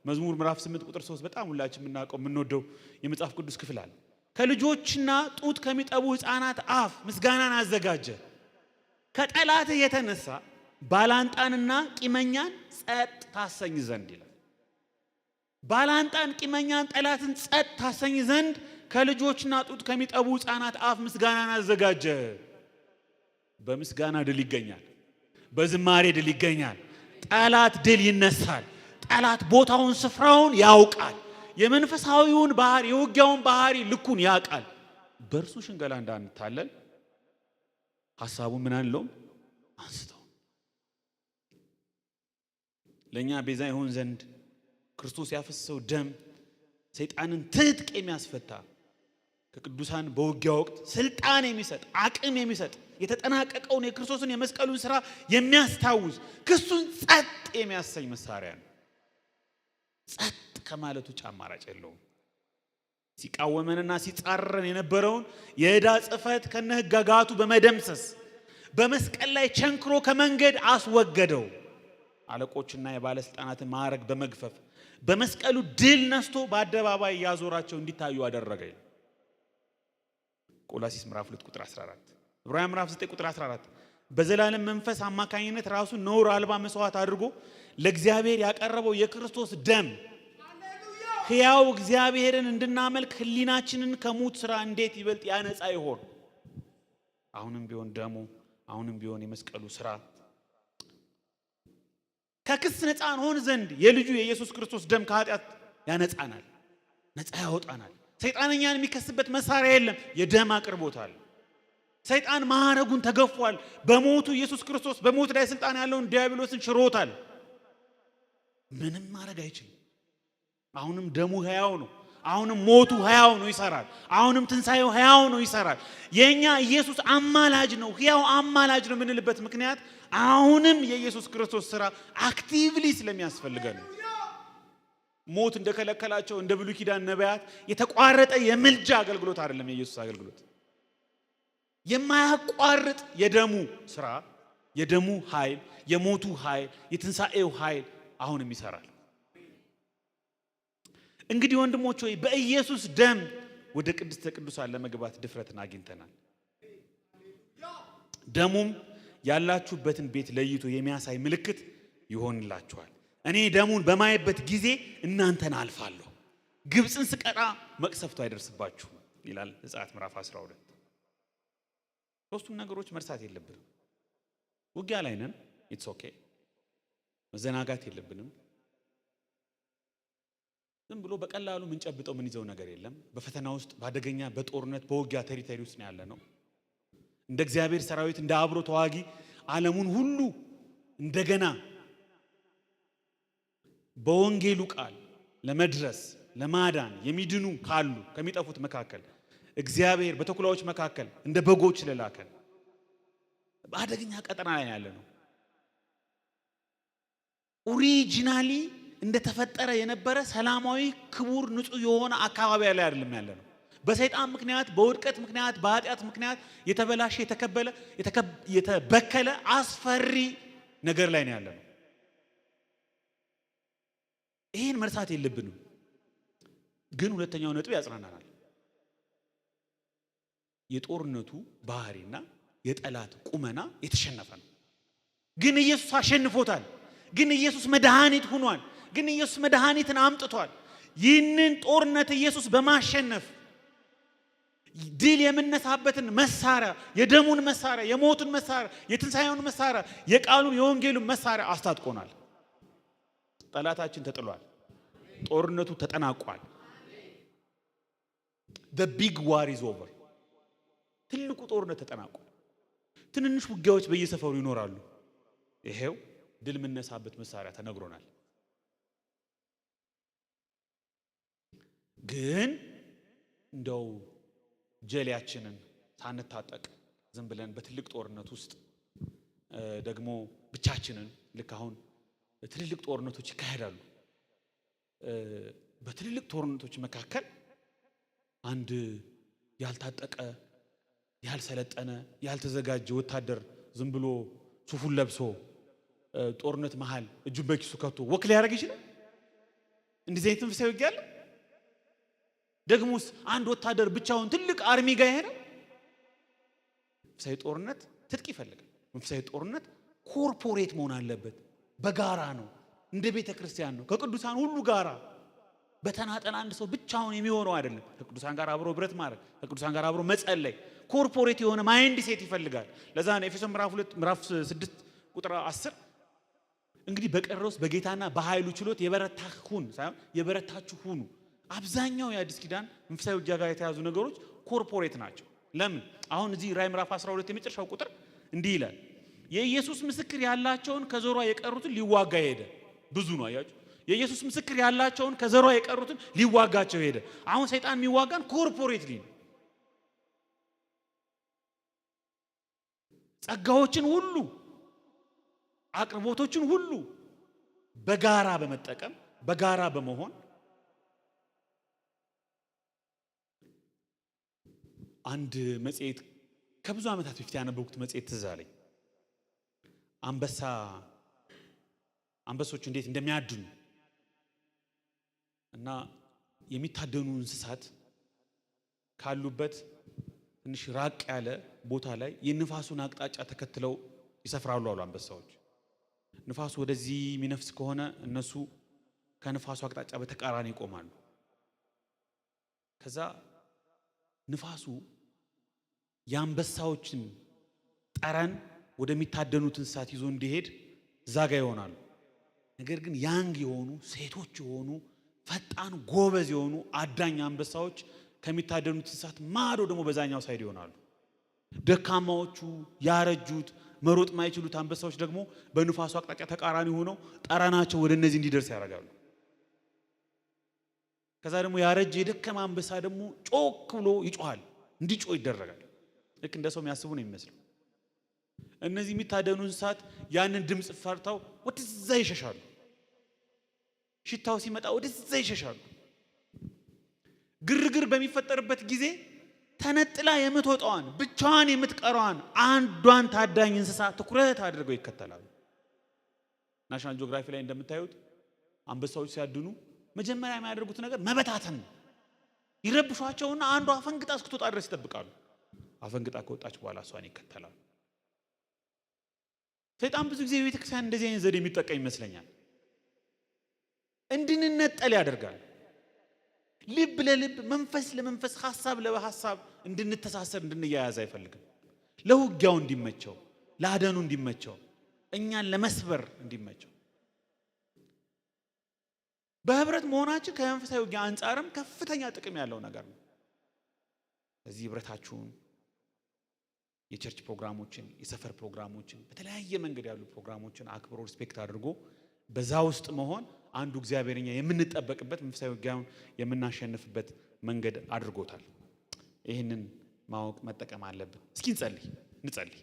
A: መዝሙር ምዕራፍ 8 ቁጥር 3 በጣም ሁላችን የምናውቀው የምንወደው የመጽሐፍ ቅዱስ ክፍል አለ። ከልጆችና ጡት ከሚጠቡ ሕፃናት አፍ ምስጋናን አዘጋጀ፣ ከጠላትህ የተነሳ ባላንጣንና ቂመኛን ጸጥ ታሰኝ ዘንድ ይላል። ባላንጣን ቂመኛን ጠላትን ጸጥ ታሰኝ ዘንድ ከልጆችና ጡት ከሚጠቡ ሕፃናት አፍ ምስጋናን አዘጋጀ። በምስጋና ድል ይገኛል። በዝማሬ ድል ይገኛል። ጠላት ድል ይነሳል። ጠላት ቦታውን ስፍራውን ያውቃል። የመንፈሳዊውን ባህሪ የውጊያውን ባህሪ ልኩን ያውቃል። በእርሱ ሽንገላ እንዳንታለል ሐሳቡን ምን አንለውም አንስተው። ለኛ ቤዛ ይሆን ዘንድ ክርስቶስ ያፈሰሰው ደም ሰይጣንን ትጥቅ የሚያስፈታ ከቅዱሳን በውጊያ ወቅት ስልጣን የሚሰጥ አቅም የሚሰጥ የተጠናቀቀውን የክርስቶስን የመስቀሉን ሥራ የሚያስታውስ ክሱን ጸጥ የሚያሰኝ መሳሪያ ነው። ጸጥ ከማለቱ አማራጭ የለውም። ሲቃወመንና ሲጻረረን የነበረውን የዕዳ ጽሕፈት ከነህጋጋቱ በመደምሰስ በመስቀል ላይ ቸንክሮ ከመንገድ አስወገደው። አለቆችና የባለስልጣናትን ማዕረግ በመግፈፍ በመስቀሉ ድል ነስቶ በአደባባይ ያዞራቸው እንዲታዩ አደረገ። ቆላሲስ ምዕራፍ 2 ቁጥር 14፣ ዕብራውያን ምዕራፍ 9 ቁጥር 14 በዘላለም መንፈስ አማካኝነት ራሱን ነውር አልባ መስዋዕት አድርጎ ለእግዚአብሔር ያቀረበው የክርስቶስ ደም ሕያው እግዚአብሔርን እንድናመልክ ሕሊናችንን ከሙት ሥራ እንዴት ይበልጥ ያነጻ ይሆን? አሁንም ቢሆን ደሙ፣ አሁንም ቢሆን የመስቀሉ ሥራ ከክስ ነፃ እንሆን ዘንድ የልጁ የኢየሱስ ክርስቶስ ደም ከኃጢአት ያነጻናል፣ ነፃ ያወጣናል። ሰይጣን እኛን የሚከስበት መሳሪያ የለም። የደም አቅርቦታል። ሰይጣን ማዕረጉን ተገፏል። በሞቱ ኢየሱስ ክርስቶስ በሞት ላይ ስልጣን ያለውን ዲያብሎስን ሽሮታል። ምንም ማድረግ አይችልም። አሁንም ደሙ ሕያው ነው። አሁንም ሞቱ ሕያው ነው፣ ይሰራል። አሁንም ትንሣኤው ሕያው ነው፣ ይሰራል። የኛ ኢየሱስ አማላጅ ነው፣ ሕያው አማላጅ ነው የምንልበት ምክንያት አሁንም የኢየሱስ ክርስቶስ ሥራ አክቲቭሊ ስለሚያስፈልገን ነው። ሞት እንደከለከላቸው እንደ ብሉይ ኪዳን ነቢያት የተቋረጠ የምልጃ አገልግሎት አይደለም የኢየሱስ አገልግሎት። የማያቋርጥ የደሙ ሥራ፣ የደሙ ኃይል፣ የሞቱ ኃይል፣ የትንሣኤው ኃይል አሁንም ይሰራል። እንግዲህ ወንድሞች ሆይ በኢየሱስ ደም ወደ ቅድስተ ቅዱሳን ለመግባት ድፍረትን አግኝተናል። ደሙም ያላችሁበትን ቤት ለይቶ የሚያሳይ ምልክት ይሆንላችኋል። እኔ ደሙን በማየበት ጊዜ እናንተን አልፋለሁ፣ ግብፅን ስቀጣ መቅሰፍቱ አይደርስባችሁም ይላል ዘጸአት ምዕራፍ 12። ሶስቱም ነገሮች መርሳት የለብንም። ውጊያ ላይ ነን፣ ኢትስ ኦኬ። መዘናጋት የለብንም። ዝም ብሎ በቀላሉ ምንጨብጠው ምን ይዘው ነገር የለም። በፈተና ውስጥ ባደገኛ በጦርነት በውጊያ ቴሪቶሪ ውስጥ ነው ያለ ነው። እንደ እግዚአብሔር ሰራዊት እንደ አብሮ ተዋጊ ዓለሙን ሁሉ እንደገና በወንጌሉ ቃል ለመድረስ ለማዳን የሚድኑ ካሉ ከሚጠፉት መካከል እግዚአብሔር በተኩላዎች መካከል እንደ በጎች ለላከን በአደገኛ ቀጠና ላይ ያለ ነው። ኦሪጂናሊ እንደተፈጠረ የነበረ ሰላማዊ ክቡር ንጹህ የሆነ አካባቢ ላይ አይደለም ያለ ነው። በሰይጣን ምክንያት በውድቀት ምክንያት በኃጢአት ምክንያት የተበላሸ የተበከለ አስፈሪ ነገር ላይ ነው ያለ ነው። ይህን መርሳት የለብንም። ግን ሁለተኛው ነጥብ ያጽናናናል። የጦርነቱ ባህሪና የጠላት ቁመና የተሸነፈ ነው። ግን ኢየሱስ አሸንፎታል። ግን ኢየሱስ መድኃኒት ሆኗል። ግን ኢየሱስ መድኃኒትን አምጥቷል። ይህንን ጦርነት ኢየሱስ በማሸነፍ ድል የምነሳበትን መሳሪያ፣ የደሙን መሳሪያ፣ የሞቱን መሳሪያ፣ የትንሣኤውን መሳሪያ፣ የቃሉን የወንጌሉን መሳሪያ አስታጥቆናል። ጠላታችን ተጥሏል። ጦርነቱ ተጠናቋል። the big war is over። ትልቁ ጦርነት ተጠናቋል። ትንንሽ ውጊያዎች በየሰፈሩ ይኖራሉ። ይሄው ድል የምነሳበት መሳሪያ ተነግሮናል። ግን እንደው ጀሌያችንን ሳንታጠቅ ዝም ብለን በትልቅ ጦርነት ውስጥ ደግሞ ብቻችንን ልክ አሁን ትልልቅ ጦርነቶች ይካሄዳሉ። በትልልቅ ጦርነቶች መካከል አንድ ያልታጠቀ ያልሰለጠነ ያልተዘጋጀ ወታደር ዝም ብሎ ሱፉን ለብሶ ጦርነት መሃል እጁን በኪሱ ከቶ ወክ ሊያደርግ ይችላል? እንደዚህ አይነት መንፈሳዊ ውጊያ አለ? ደግሞስ አንድ ወታደር ብቻውን ትልቅ አርሚ ጋር ይሄዳል? መንፈሳዊ ጦርነት ትጥቅ ይፈልጋል። መንፈሳዊ ጦርነት ኮርፖሬት መሆን አለበት። በጋራ ነው። እንደ ቤተ ክርስቲያን ነው። ከቅዱሳን ሁሉ ጋራ በተናጠል አንድ ሰው ብቻውን የሚሆነው አይደለም። ከቅዱሳን ጋር አብሮ ብረት ማድረግ፣ ከቅዱሳን ጋር አብሮ መጸለይ፣ ኮርፖሬት የሆነ ማይንድ ሴት ይፈልጋል። ለዛ ነው ኤፌሶን ምዕራፍ 6 ቁጥር 10 እንግዲህ በቀረውስ በጌታና በኃይሉ ችሎት የበረታህ ሁን ሳይሆን የበረታችሁ ሁኑ። አብዛኛው የአዲስ ኪዳን መንፈሳዊ ውጊያ ጋር የተያዙ ነገሮች ኮርፖሬት ናቸው። ለምን? አሁን እዚህ ራዕይ ምዕራፍ 12 የመጨረሻው ቁጥር እንዲህ ይላል፣ የኢየሱስ ምስክር ያላቸውን ከዞሯ የቀሩትን ሊዋጋ ሄደ። ብዙ ነው። አያችሁ የኢየሱስ ምስክር ያላቸውን ከዘሯ የቀሩትን ሊዋጋቸው ሄደ። አሁን ሰይጣን የሚዋጋን ኮርፖሬትሊ ነው። ጸጋዎችን ሁሉ አቅርቦቶችን ሁሉ በጋራ በመጠቀም በጋራ በመሆን አንድ መጽሔት ከብዙ ዓመታት በፊት ያነበብኩት መጽሔት ትዝ አለኝ። አንበሶች እንዴት እንደሚያድኑ እና የሚታደኑ እንስሳት ካሉበት ትንሽ ራቅ ያለ ቦታ ላይ የንፋሱን አቅጣጫ ተከትለው ይሰፍራሉ አሉ አንበሳዎች። ንፋሱ ወደዚህ የሚነፍስ ከሆነ እነሱ ከንፋሱ አቅጣጫ በተቃራኒ ይቆማሉ። ከዛ ንፋሱ የአንበሳዎችን ጠረን ወደሚታደኑት እንስሳት ይዞ እንዲሄድ ዛጋ ይሆናሉ። ነገር ግን ያንግ የሆኑ ሴቶች የሆኑ ፈጣን ጎበዝ የሆኑ አዳኝ አንበሳዎች ከሚታደኑት እንስሳት ማዶ ደግሞ በዛኛው ሳይድ ይሆናሉ። ደካማዎቹ ያረጁት መሮጥ ማይችሉት አንበሳዎች ደግሞ በንፋሱ አቅጣጫ ተቃራኒ ሆነው ጠረናቸው ወደ እነዚህ እንዲደርስ ያደርጋሉ። ከዛ ደግሞ ያረጀ የደከመ አንበሳ ደግሞ ጮክ ብሎ ይጮሃል፣ እንዲጮህ ይደረጋል። ልክ እንደ ሰው የሚያስቡ ነው የሚመስለው። እነዚህ የሚታደኑ እንስሳት ያንን ድምፅ ፈርተው ወደዛ ይሸሻሉ። ሽታው ሲመጣ ወደዛ ይሸሻሉ። ግርግር በሚፈጠርበት ጊዜ ተነጥላ የምትወጣዋን ብቻዋን የምትቀረዋን አንዷን ታዳኝ እንስሳ ትኩረት አድርገው ይከተላሉ። ናሽናል ጂኦግራፊ ላይ እንደምታዩት አንበሳዎች ሲያድኑ መጀመሪያ የሚያደርጉት ነገር መበታተን ነው። ይረብሿቸውና አንዷ አፈንግጣ እስክትወጣ ድረስ ይጠብቃሉ። አፈንግጣ ከወጣች በኋላ እሷን ይከተላሉ። ሰይጣን ብዙ ጊዜ በቤተክርስቲያን እንደዚህ አይነት ዘዴ የሚጠቀም ይመስለኛል። እንድንነጠል ያደርጋል። ልብ ለልብ መንፈስ ለመንፈስ ሐሳብ ለሐሳብ እንድንተሳሰር እንድንያያዝ አይፈልግም። ለውጊያው እንዲመቸው፣ ለአደኑ እንዲመቸው፣ እኛን ለመስበር እንዲመቸው በህብረት መሆናችን ከመንፈሳዊ ውጊያ አንጻርም ከፍተኛ ጥቅም ያለው ነገር ነው። እዚህ ህብረታችሁን የቸርች ፕሮግራሞችን፣ የሰፈር ፕሮግራሞችን፣ በተለያየ መንገድ ያሉ ፕሮግራሞችን አክብሮ ሪስፔክት አድርጎ በዛ ውስጥ መሆን አንዱ እግዚአብሔርኛ የምንጠበቅበት መንፈሳዊ ውጊያውን የምናሸንፍበት መንገድ አድርጎታል። ይህንን ማወቅ መጠቀም አለብን። እስኪ እንጸልይ።